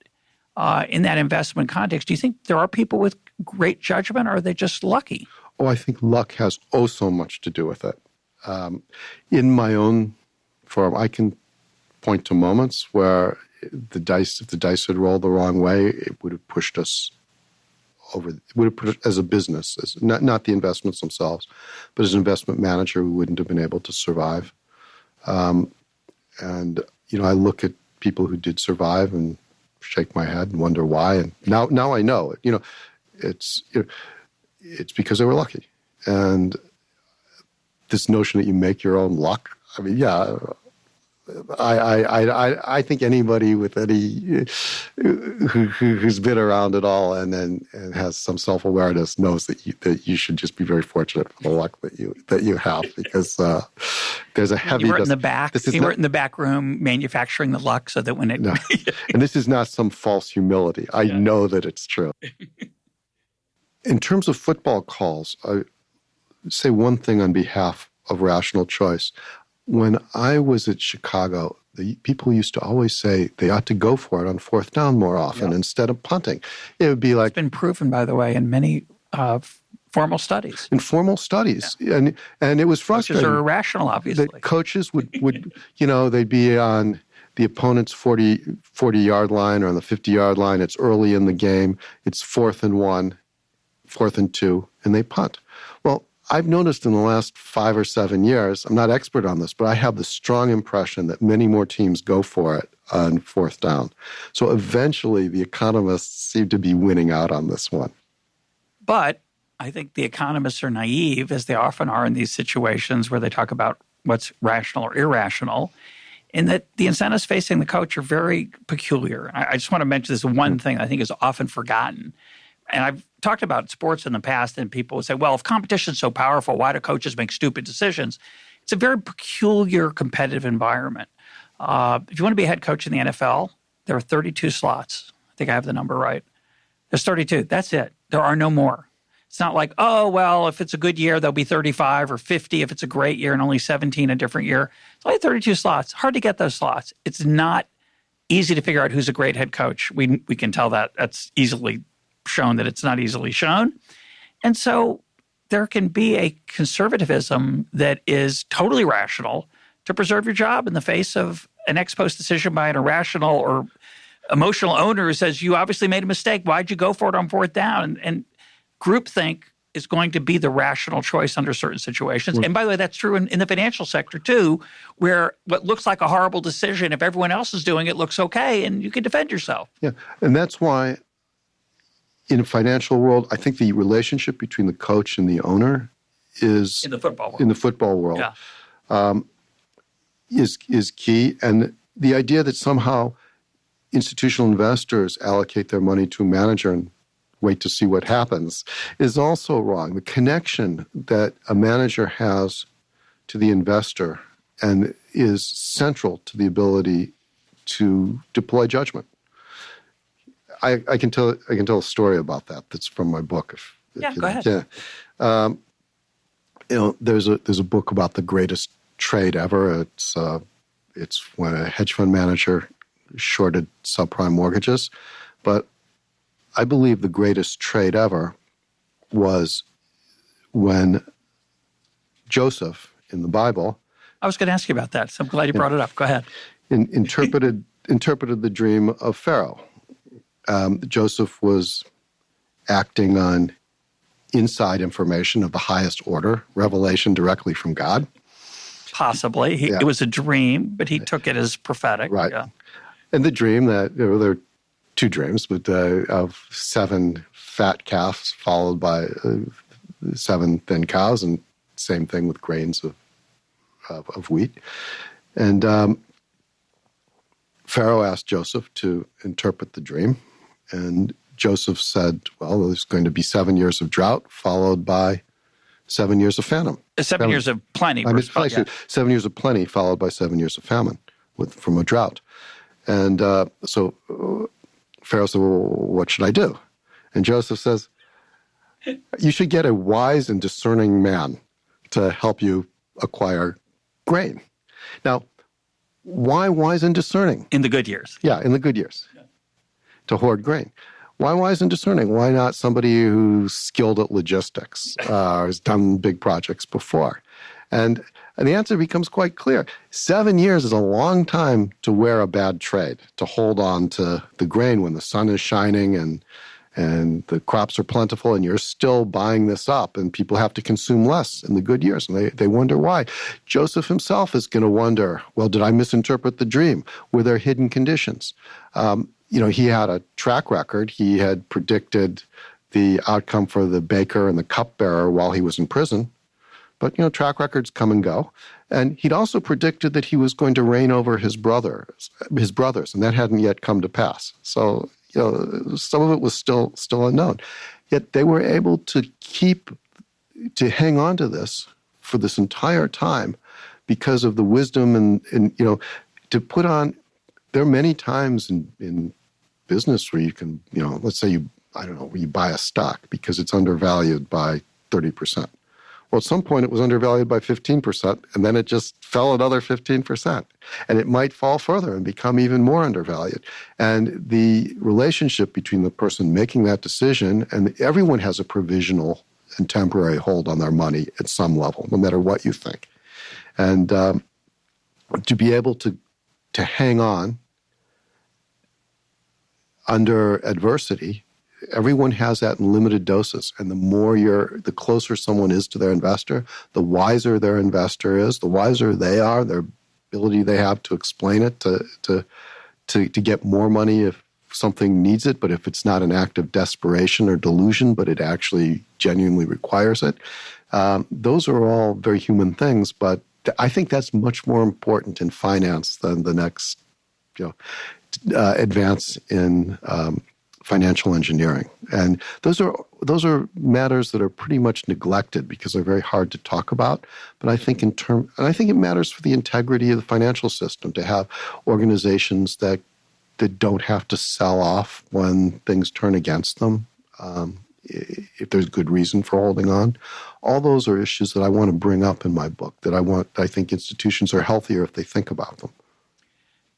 in that investment context. Do you think there are people with great judgment, or are they just lucky? Oh, I think luck has so much to do with it. In my own firm, I can point to moments where if the dice had rolled the wrong way, it would have pushed us over. It would have put it as a business, as not the investments themselves, but as an investment manager, we wouldn't have been able to survive. And I look at people who did survive and shake my head and wonder why. And now I know it. It's because they were lucky. And this notion that you make your own luck. I mean, yeah. I think anybody with who's been around at all and has some self-awareness knows that you should just be very fortunate for the luck that you have, because there's a heavy. You were in the back. Were in the back room manufacturing the luck so that when it. No. And this is not some false humility. I know that it's true. In terms of football calls, I say one thing on behalf of rational choice. When I was at Chicago, the people used to always say they ought to go for it on fourth down more often instead of punting. It would be like... It's been proven, by the way, in many formal studies. In formal studies. Yeah. And it was frustrating. Coaches are irrational, obviously. That coaches would they'd be on the opponent's 40-yard line or on the 50-yard line. It's early in the game. It's 4th and 1, 4th and 2, and they punt. Well, I've noticed in the last 5 or 7 years, I'm not expert on this, but I have the strong impression that many more teams go for it on 4th down. So eventually the economists seem to be winning out on this one. But I think the economists are naive, as they often are in these situations where they talk about what's rational or irrational, in that the incentives facing the coach are very peculiar. I just want to mention this one thing I think is often forgotten. And I've talked about sports in the past, and people would say, well, if competition is so powerful, why do coaches make stupid decisions? It's a very peculiar competitive environment. If you want to be a head coach in the NFL, there are 32 slots. I think I have the number right. There's 32. That's it. There are no more. It's not like, oh, well, if it's a good year, there'll be 35 or 50 if it's a great year and only 17 a different year. It's only 32 slots. Hard to get those slots. It's not easy to figure out who's a great head coach. We can tell that. That's easily shown that it's not easily shown. And so there can be a conservatism that is totally rational to preserve your job in the face of an ex post decision by an irrational or emotional owner who says, you obviously made a mistake. Why'd you go for it on 4th down? And groupthink is going to be the rational choice under certain situations. And by the way, that's true in the financial sector too, where what looks like a horrible decision, if everyone else is doing it, looks okay, and you can defend yourself. Yeah, and that's why in a financial world, I think the relationship between the coach and the owner is in the football world. Is key. And the idea that somehow institutional investors allocate their money to a manager and wait to see what happens is also wrong. The connection that a manager has to the investor and is central to the ability to deploy judgment. I can tell a story about that. That's from my book. Go ahead. Yeah, there's a book about the greatest trade ever. It's when a hedge fund manager shorted subprime mortgages, but I believe the greatest trade ever was when Joseph in the Bible. I was going to ask you about that, so I'm glad you brought it up. Go ahead. Interpreted the dream of Pharaoh. Joseph was acting on inside information of the highest order, revelation directly from God. Possibly. It was a dream, but he took it as prophetic. Right. Yeah. And the dream that, there are 2 dreams, but of 7 fat calves followed by 7 thin cows, and same thing with grains of wheat. And Pharaoh asked Joseph to interpret the dream, and Joseph said, well, there's going to be 7 years of drought followed by 7 years of famine. 7 years of plenty. 7 years of plenty followed by 7 years of famine from a drought. And so Pharaoh said, well, what should I do? And Joseph says, you should get a wise and discerning man to help you acquire grain. Now, why wise and discerning? In the good years. Yeah, in the good years. Yeah. To hoard grain. Why wise and discerning? Why not somebody who's skilled at logistics, has done big projects before? And the answer becomes quite clear. 7 years is a long time to wear a bad trade, to hold on to the grain when the sun is shining and the crops are plentiful and you're still buying this up and people have to consume less in the good years. And they wonder why. Joseph himself is going to wonder, well, did I misinterpret the dream? Were there hidden conditions? He had a track record. He had predicted the outcome for the baker and the cupbearer while he was in prison. But, track records come and go. And he'd also predicted that he was going to reign over his brothers, and that hadn't yet come to pass. So, some of it was still unknown. Yet they were able to hang on to this for this entire time because of the wisdom and to put on. There are many times in business where you can, let's say where you buy a stock because it's undervalued by 30%. Well, at some point it was undervalued by 15%, and then it just fell another 15%. And it might fall further and become even more undervalued. And the relationship between the person making that decision, and everyone has a provisional and temporary hold on their money at some level, no matter what you think. And to be able to to hang on under adversity. Everyone has that in limited doses. And the closer someone is to their investor, the wiser their investor is, the wiser they are, their ability they have to explain it, to get more money if something needs it, but if it's not an act of desperation or delusion, but it actually genuinely requires it. Those are all very human things, but I think that's much more important in finance than the next advance in financial engineering. And those are matters that are pretty much neglected because they're very hard to talk about. But I think I think it matters for the integrity of the financial system to have organizations that don't have to sell off when things turn against them, if there's good reason for holding on. All those are issues that I want to bring up in my book, that I think institutions are healthier if they think about them.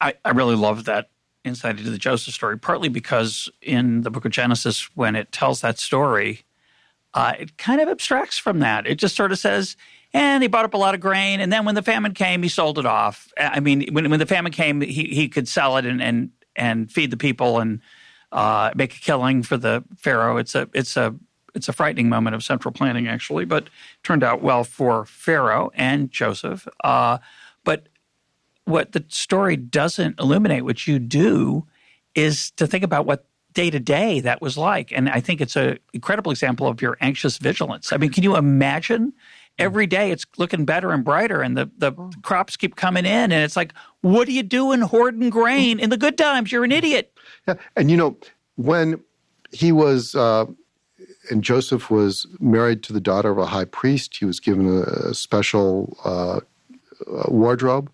I really love that insight into the Joseph story, partly because in the book of Genesis, when it tells that story, it kind of abstracts from that. It just sort of says, and he bought up a lot of grain, and then when the famine came, he sold it off. I mean, when the famine came, he could sell it and feed the people and make a killing for the Pharaoh. It's a frightening moment of central planning, actually, but turned out well for Pharaoh and Joseph. But what the story doesn't illuminate, which you do, is to think about what day-to-day that was like. And I think it's an incredible example of your anxious vigilance. I mean, can you imagine? Every day it's looking better and brighter, and the crops keep coming in, and it's like, what are you doing hoarding grain in the good times? You're an idiot. Yeah, and when he was and Joseph was married to the daughter of a high priest, he was given a special wardrobe.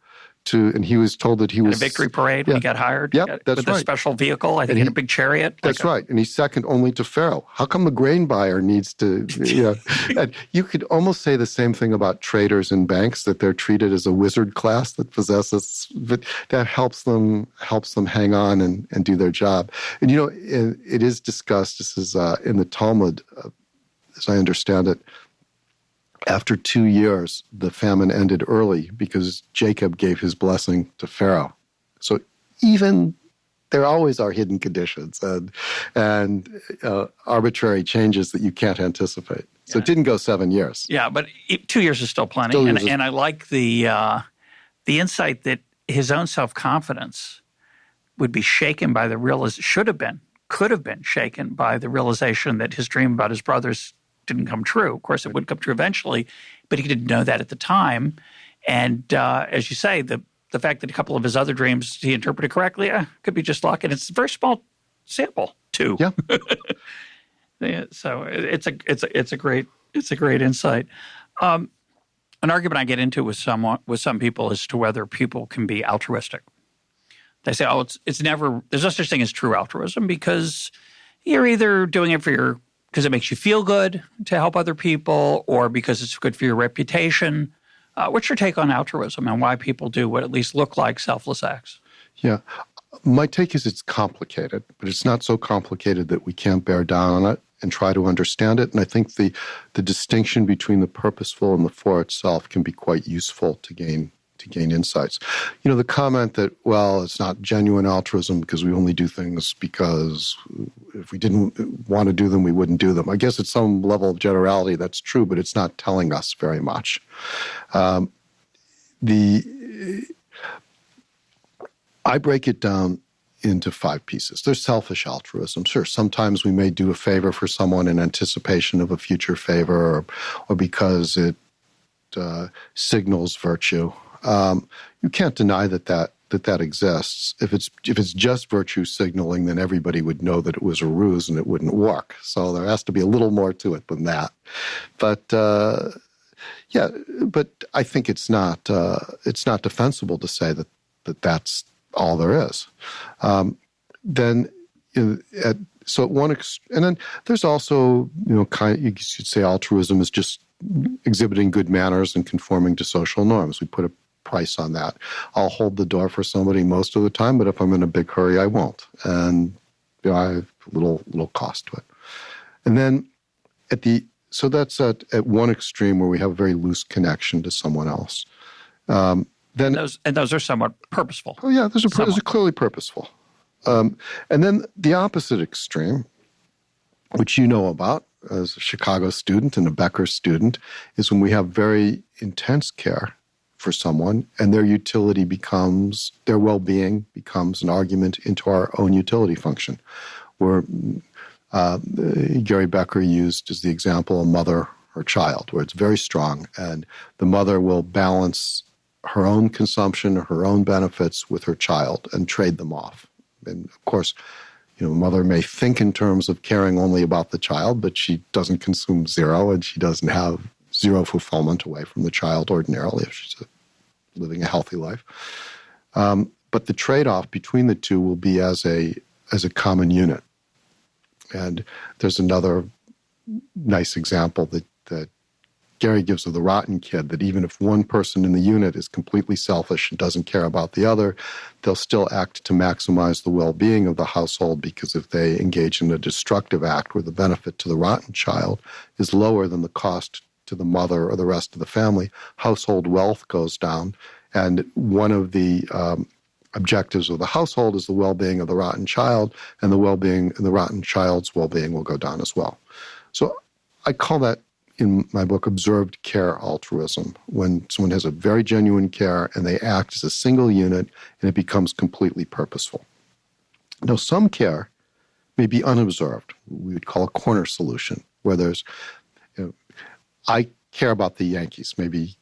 And he was told that he was a victory parade when he got hired. Yep, that's with right. a special vehicle, I think, in a big chariot. That's right. And he's second only to Pharaoh. How come the grain buyer needs to? And you could almost say the same thing about traders and banks, that they're treated as a wizard class that possesses, that helps them hang on and do their job. And it is discussed. This is in the Talmud, as I understand it. After 2 years, the famine ended early because Jacob gave his blessing to Pharaoh. So even there always are hidden conditions and arbitrary changes that you can't anticipate. So it didn't go 7 years. Yeah, but 2 years is still plenty. And I like the insight that his own self-confidence would be shaken by could have been shaken by the realization that his dream about his brothers didn't come true. Of course, it would come true eventually, but he didn't know that at the time. And as you say, the fact that a couple of his other dreams he interpreted correctly could be just luck, and it's a very small sample too. Yeah. Yeah, so it's a great insight. An argument I get into with some people as to whether people can be altruistic. They say, it's never. There's no such thing as true altruism because you're either doing it because it makes you feel good to help other people, or because it's good for your reputation. What's your take on altruism and why people do what at least look like selfless acts? Yeah. My take is it's complicated, but it's not so complicated that we can't bear down on it and try to understand it. And I think the distinction between the purposeful and the for itself can be quite useful to gain insights. The comment that, it's not genuine altruism because we only do things because if we didn't want to do them, we wouldn't do them. I guess at some level of generality that's true, but it's not telling us very much. I break it down into 5 pieces. There's selfish altruism. Sure, sometimes we may do a favor for someone in anticipation of a future favor or because it signals virtue. You can't deny that exists. If it's just virtue signaling, then everybody would know that it was a ruse and it wouldn't work. So there has to be a little more to it than that. But but I think it's not defensible to say that that's all there is. Then there's also you should say altruism is just exhibiting good manners and conforming to social norms. We put a price on that. I'll hold the door for somebody most of the time, but if I'm in a big hurry, I won't. And I have a little cost to it. And then that's at one extreme where we have a very loose connection to someone else. then those are somewhat purposeful. Oh yeah, those are clearly purposeful. And then the opposite extreme, which you know about as a Chicago student and a Becker student, is when we have very intense care for someone and their well-being becomes an argument into our own utility function. Where Gary Becker used as the example a mother or child, where it's very strong, and the mother will balance her own consumption, her own benefits with her child and trade them off. And of course, a mother may think in terms of caring only about the child, but she doesn't consume zero, and she doesn't have zero fulfillment away from the child ordinarily if she's living a healthy life. But the trade-off between the two will be as a common unit. And there's another nice example that Gary gives of the rotten kid, that even if one person in the unit is completely selfish and doesn't care about the other, they'll still act to maximize the well-being of the household, because if they engage in a destructive act where the benefit to the rotten child is lower than the cost to the mother or the rest of the family, household wealth goes down. And one of the objectives of the household is the well-being of the rotten child, and the rotten child's well-being will go down as well. So I call that, in my book, observed care altruism, when someone has a very genuine care and they act as a single unit and it becomes completely purposeful. Now, some care may be unobserved. We would call a corner solution, where there's, I care about the Yankees. Maybe,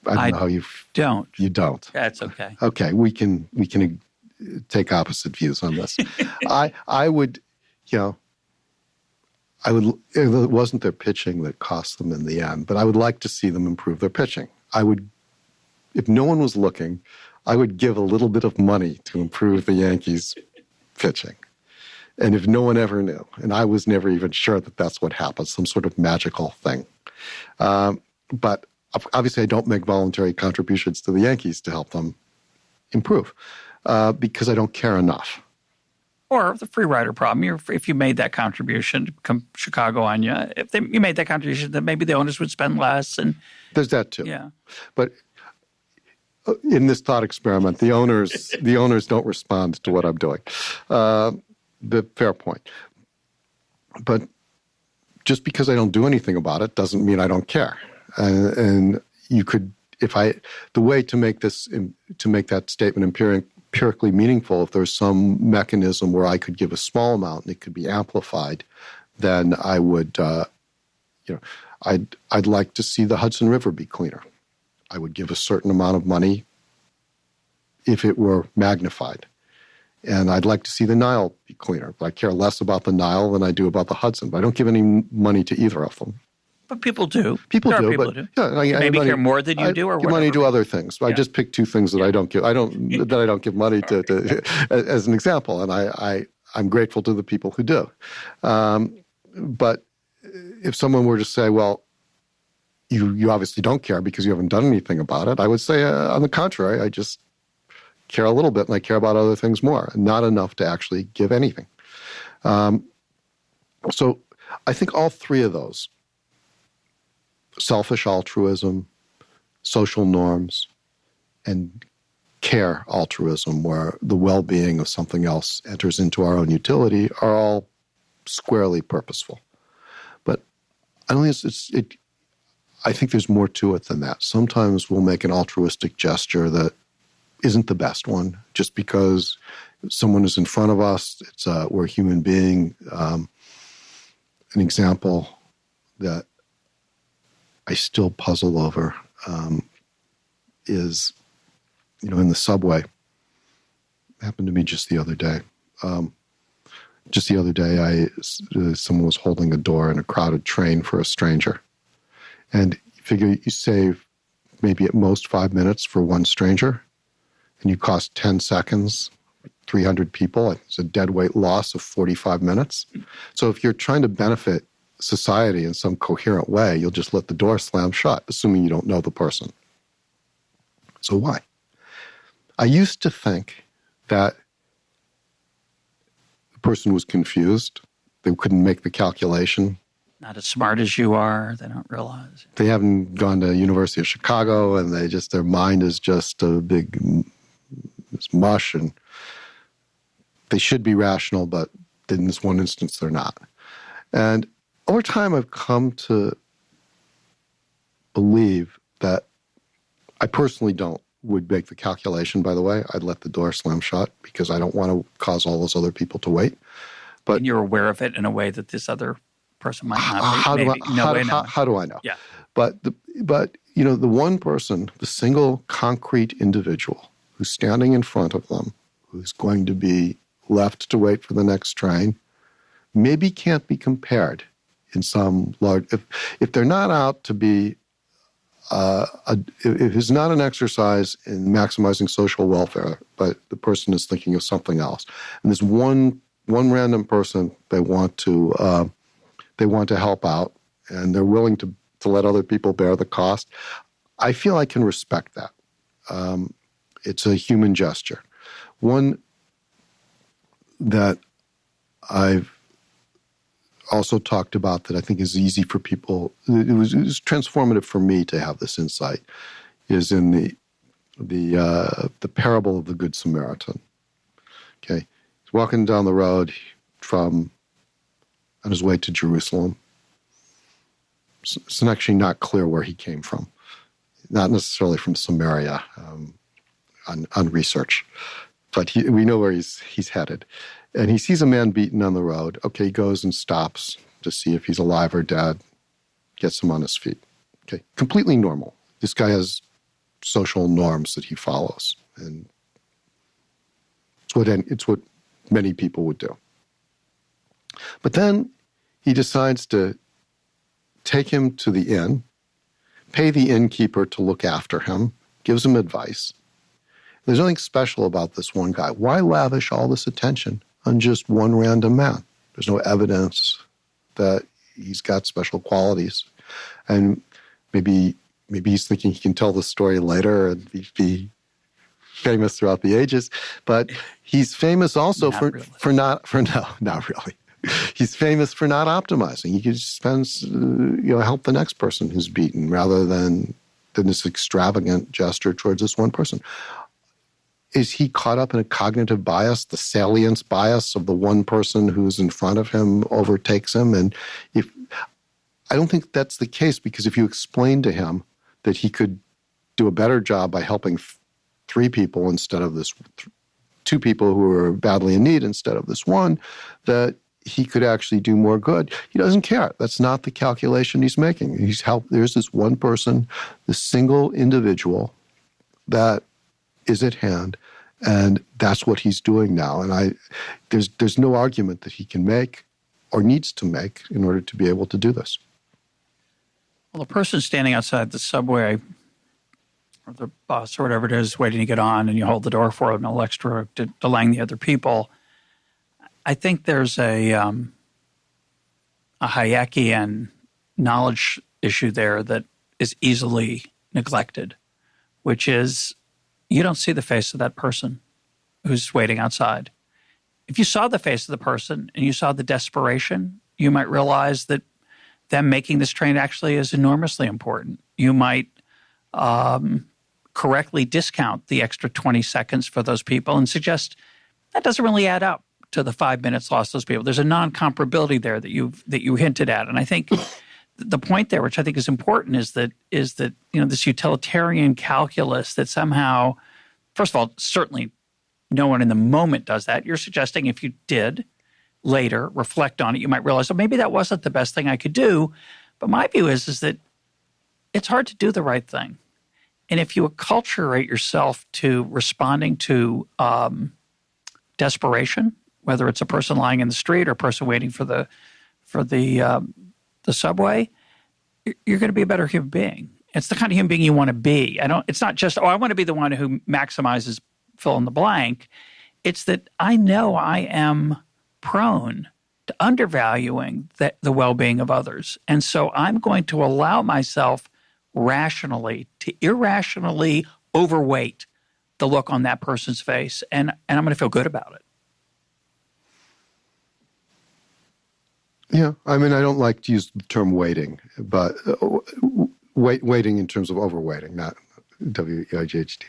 I don't know how you don't. You don't. That's okay. Okay, we can take opposite views on this. I would, it wasn't their pitching that cost them in the end, but I would like to see them improve their pitching. If no one was looking, I would give a little bit of money to improve the Yankees' pitching. And if no one ever knew, and I was never even sure that that's what happened, some sort of magical thing. But obviously I don't make voluntary contributions to the Yankees to help them improve because I don't care enough. Or the free rider problem. If you made that contribution to come Chicago on you, you made that contribution, then maybe the owners would spend less. And there's that too. Yeah. But in this thought experiment, the owners don't respond to what I'm doing. The fair point. But just because I don't do anything about it doesn't mean I don't care. And you could, the way to make that statement empirically meaningful, if there's some mechanism where I could give a small amount and it could be amplified, then I would, I'd like to see the Hudson River be cleaner. I would give a certain amount of money if it were magnified. And I'd like to see the Nile be cleaner. I care less about the Nile than I do about the Hudson, but I don't give any money to either of them. But people do. People do. Yeah, maybe care more than you do, or give money to other things. Yeah. I just picked two things that I don't give. That I don't give money to as an example, and I'm grateful to the people who do. But if someone were to say, "Well, you obviously don't care because you haven't done anything about it," I would say, on the contrary, I just care a little bit, and I care about other things more, not enough to actually give anything. So I think all three of those, selfish altruism, social norms, and care altruism, where the well-being of something else enters into our own utility, are all squarely purposeful. But I don't think I think there's more to it than that. Sometimes we'll make an altruistic gesture that isn't the best one just because someone is in front of us. We're a human being. An example that I still puzzle over is, in the subway. It happened to me just the other day. Someone was holding a door in a crowded train for a stranger. And you figure you save maybe at most 5 minutes for one stranger, and you cost 10 seconds, 300 people. It's a deadweight loss of 45 minutes. So if you're trying to benefit society in some coherent way, you'll just let the door slam shut, assuming you don't know the person. So why? I used to think that the person was confused. They couldn't make the calculation. Not as smart as you are. They don't realize. They haven't gone to University of Chicago, and their mind is just a big mush, and they should be rational, but in this one instance, they're not. And over time, I've come to believe that I personally would make the calculation, by the way. I'd let the door slam shut because I don't want to cause all those other people to wait. But and you're aware of it in a way that this other person might not be. How do I know? Yeah. But the one person, the single concrete individual who's standing in front of them, who's going to be left to wait for the next train, maybe can't be compared in some large. If they're not out to be, if it's not an exercise in maximizing social welfare, but the person is thinking of something else, and there's one random person they want to help out, and they're willing to let other people bear the cost, I feel I can respect that. It's a human gesture. One that I've also talked about that I think is easy for people, it was transformative for me to have this insight, is in the parable of the Good Samaritan. Okay, he's walking down the road on his way to Jerusalem. It's actually not clear where he came from, not necessarily from Samaria on research, but we know where he's headed. And he sees a man beaten on the road. Okay, he goes and stops to see if he's alive or dead, gets him on his feet. Okay, completely normal. This guy has social norms that he follows, and it's what many people would do. But then he decides to take him to the inn, pay the innkeeper to look after him, gives him advice. There's nothing special about this one guy. Why lavish all this attention on just one random man? There's no evidence that he's got special qualities. And maybe he's thinking he can tell the story later and be famous throughout the ages. But he's famous also not really. He's famous for not optimizing. He just help the next person who's beaten rather than this extravagant gesture towards this one person. Is he caught up in a cognitive bias? The salience bias of the one person who's in front of him overtakes him? And I don't think that's the case, because if you explain to him that he could do a better job by helping three people instead of this two people who are badly in need instead of this one, that he could actually do more good. He doesn't care. That's not the calculation he's making. There's this one person, this single individual that is at hand, and that's what he's doing now. And there's no argument that he can make or needs to make in order to be able to do this. Well, the person standing outside the subway or the bus or whatever it is waiting to get on, and you hold the door for him, no extra delaying the other people. I think there's a Hayekian knowledge issue there that is easily neglected, which is you don't see the face of that person who's waiting outside. If you saw the face of the person and you saw the desperation, you might realize that them making this train actually is enormously important. You might correctly discount the extra 20 seconds for those people and suggest that doesn't really add up to the 5 minutes lost those people. There's a non-comparability there that you hinted at. And I think the point there, which I think is important, is that this utilitarian calculus that somehow, first of all, certainly no one in the moment does that. You're suggesting if you did later reflect on it, you might realize, oh, maybe that wasn't the best thing I could do. But my view is that it's hard to do the right thing. And if you acculturate yourself to responding to desperation, whether it's a person lying in the street or a person waiting for the subway, you're going to be a better human being. It's the kind of human being you want to be. It's not just, I want to be the one who maximizes fill in the blank. It's that I know I am prone to undervaluing the well-being of others. And so I'm going to allow myself rationally to irrationally overweight the look on that person's face, and I'm going to feel good about it. Yeah, I mean, I don't like to use the term waiting, but waiting in terms of overweighting, not WEIGHT,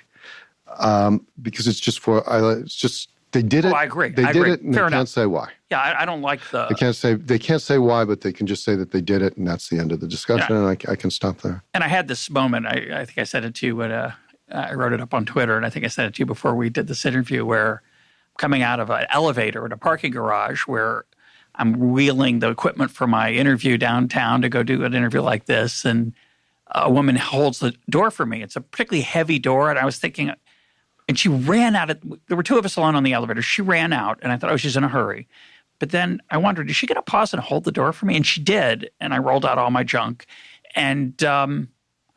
because it's just it's just they did it. I agree. They did it, and Fair they enough. can't say why. Yeah, I don't like They can't say why, but they can just say that they did it, and that's the end of the discussion. Yeah. And I can stop there. And I had this moment. I think I said it to you when I wrote it up on Twitter, and I think I said it to you before we did this interview, where I'm coming out of an elevator in a parking garage where I'm wheeling the equipment for my interview downtown to go do an interview like this, and a woman holds the door for me. It's a particularly heavy door, and I was thinking, and she ran out. There were two of us alone on the elevator. She ran out, and I thought, oh, she's in a hurry. But then I wondered, is she going to pause and hold the door for me? And she did, and I rolled out all my junk. And I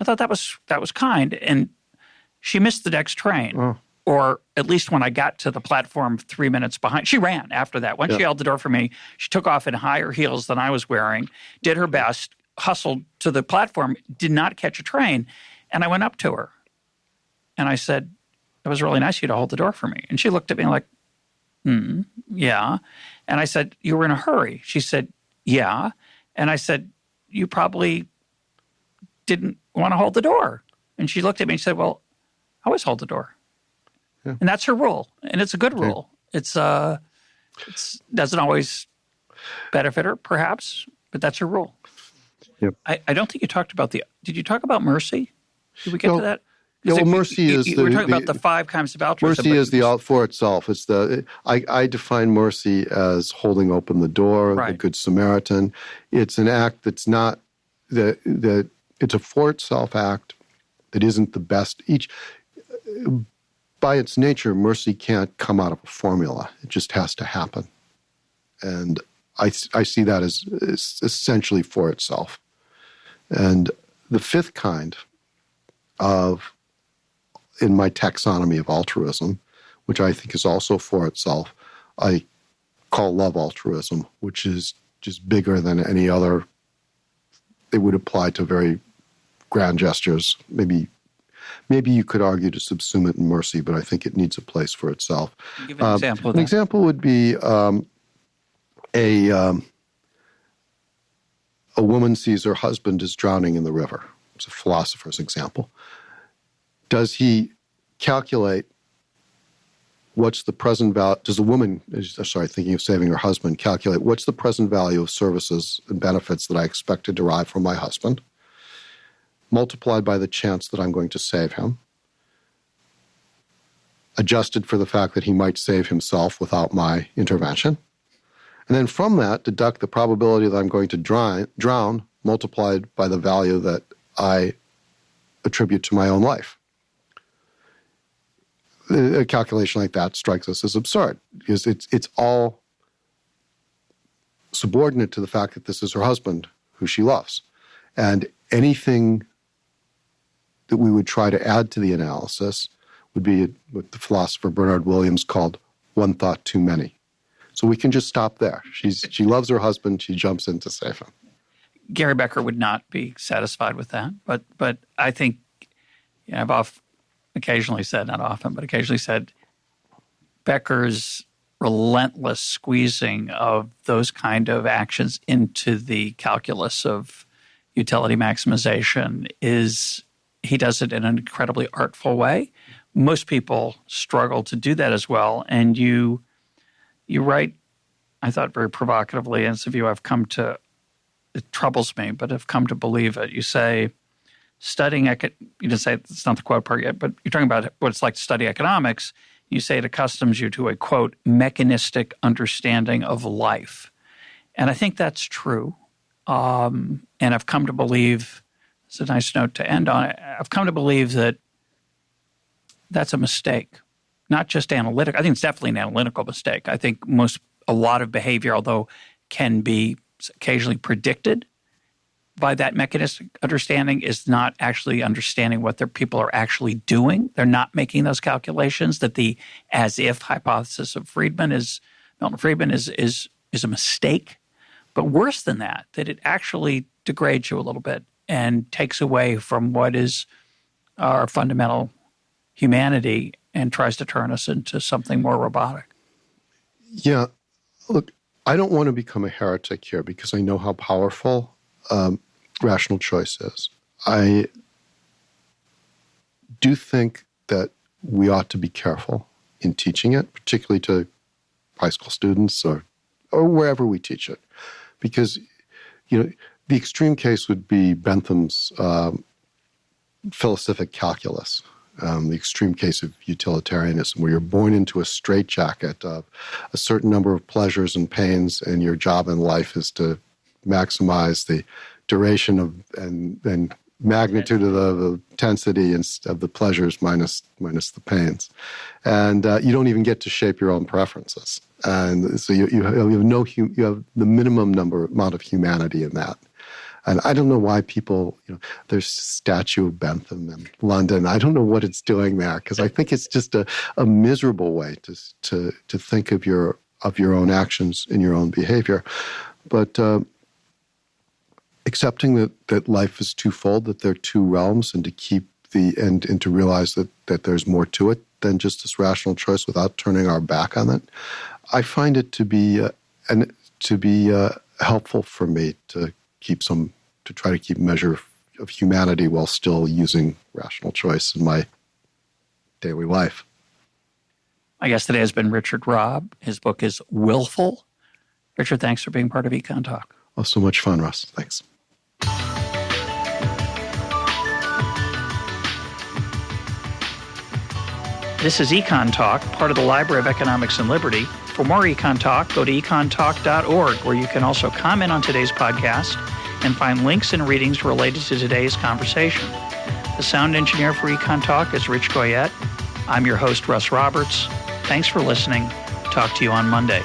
thought that was kind. And she missed the next train, or at least when I got to the platform 3 minutes behind. She ran after that. Once she held the door for me, she took off in higher heels than I was wearing, did her best, hustled to the platform, did not catch a train. And I went up to her, and I said, it was really nice of you to hold the door for me. And she looked at me like, yeah. And I said, you were in a hurry. She said, yeah. And I said, you probably didn't want to hold the door. And she looked at me and said, well, I always hold the door. Yeah. And that's her rule. And it's a good rule. Yeah. It's doesn't always benefit her, perhaps, but that's her rule. Yep. I don't think you talked about did you talk about mercy? Did we get to that? Yeah, well, mercy is we're talking about the 5 kinds of altruism. Mercy is the for itself. It's I define mercy as holding open the door, the Good Samaritan. It's an act that's not it's a for itself act that isn't the best. By its nature, mercy can't come out of a formula. It just has to happen, and I see that as essentially for itself. And the 5th kind in my taxonomy of altruism, which I think is also for itself, I call love altruism, which is just bigger than any other. It would apply to very grand gestures. Maybe you could argue to subsume it in mercy, but I think it needs a place for itself. Give an example of that. An example would be a woman sees her husband is drowning in the river. It's a philosopher's example. Does he calculate what's the present value? Does the woman, thinking of saving her husband, calculate what's the present value of services and benefits that I expect to derive from my husband, multiplied by the chance that I'm going to save him, adjusted for the fact that he might save himself without my intervention, and then from that deduct the probability that I'm going to drown, multiplied by the value that I attribute to my own life. A calculation like that strikes us as absurd because it's all subordinate to the fact that this is her husband who she loves. And anything that we would try to add to the analysis would be what the philosopher Bernard Williams called one thought too many. So we can just stop there. She loves her husband. She jumps in to save him. Gary Becker would not be satisfied with that. But I think I've occasionally said, not often, but occasionally said, Becker's relentless squeezing of those kind of actions into the calculus of utility maximization he does it in an incredibly artful way. Most people struggle to do that as well. And you write, I thought very provocatively, and it's a view it troubles me, but I've come to believe it. You say, studying, you didn't say it's not the quote part yet, but you're talking about what it's like to study economics. You say it accustoms you to a, quote, mechanistic understanding of life. And I think that's true. And I've come to believe, it's a nice note to end on, I've come to believe that that's a mistake, not just analytic. I think it's definitely an analytical mistake. I think a lot of behavior, although can be occasionally predicted by that mechanistic understanding, is not actually understanding what their people are actually doing. They're not making those calculations. That the as-if hypothesis of Milton Friedman is a mistake. But worse than that it actually degrades you a little bit and takes away from what is our fundamental humanity and tries to turn us into something more robotic. Yeah. Look, I don't want to become a heretic here because I know how powerful rational choice is. I do think that we ought to be careful in teaching it, particularly to high school students or wherever we teach it. Because, the extreme case would be Bentham's philosophic calculus, the extreme case of utilitarianism, where you're born into a straitjacket of a certain number of pleasures and pains, and your job in life is to maximize the duration of and magnitude of the intensity of the pleasures minus the pains, and you don't even get to shape your own preferences, and so you have the minimum amount of humanity in that. And I don't know why people, there's a statue of Bentham in London. I don't know what it's doing there, because I think it's just a miserable way to think of your own actions and your own behavior. But accepting that life is twofold, that there are two realms, and to keep and to realize that there's more to it than just this rational choice without turning our back on it, I find it to be helpful for me to try to keep measure of humanity while still using rational choice in my daily life. My guest today has been Richard Robb. His book is Willful. Richard, thanks for being part of EconTalk. Oh, so much fun, Russ. Thanks. This is EconTalk, part of the Library of Economics and Liberty. For more EconTalk, go to econtalk.org, where you can also comment on today's podcast and find links and readings related to today's conversation. The sound engineer for EconTalk is Rich Goyette. I'm your host, Russ Roberts. Thanks for listening. Talk to you on Monday.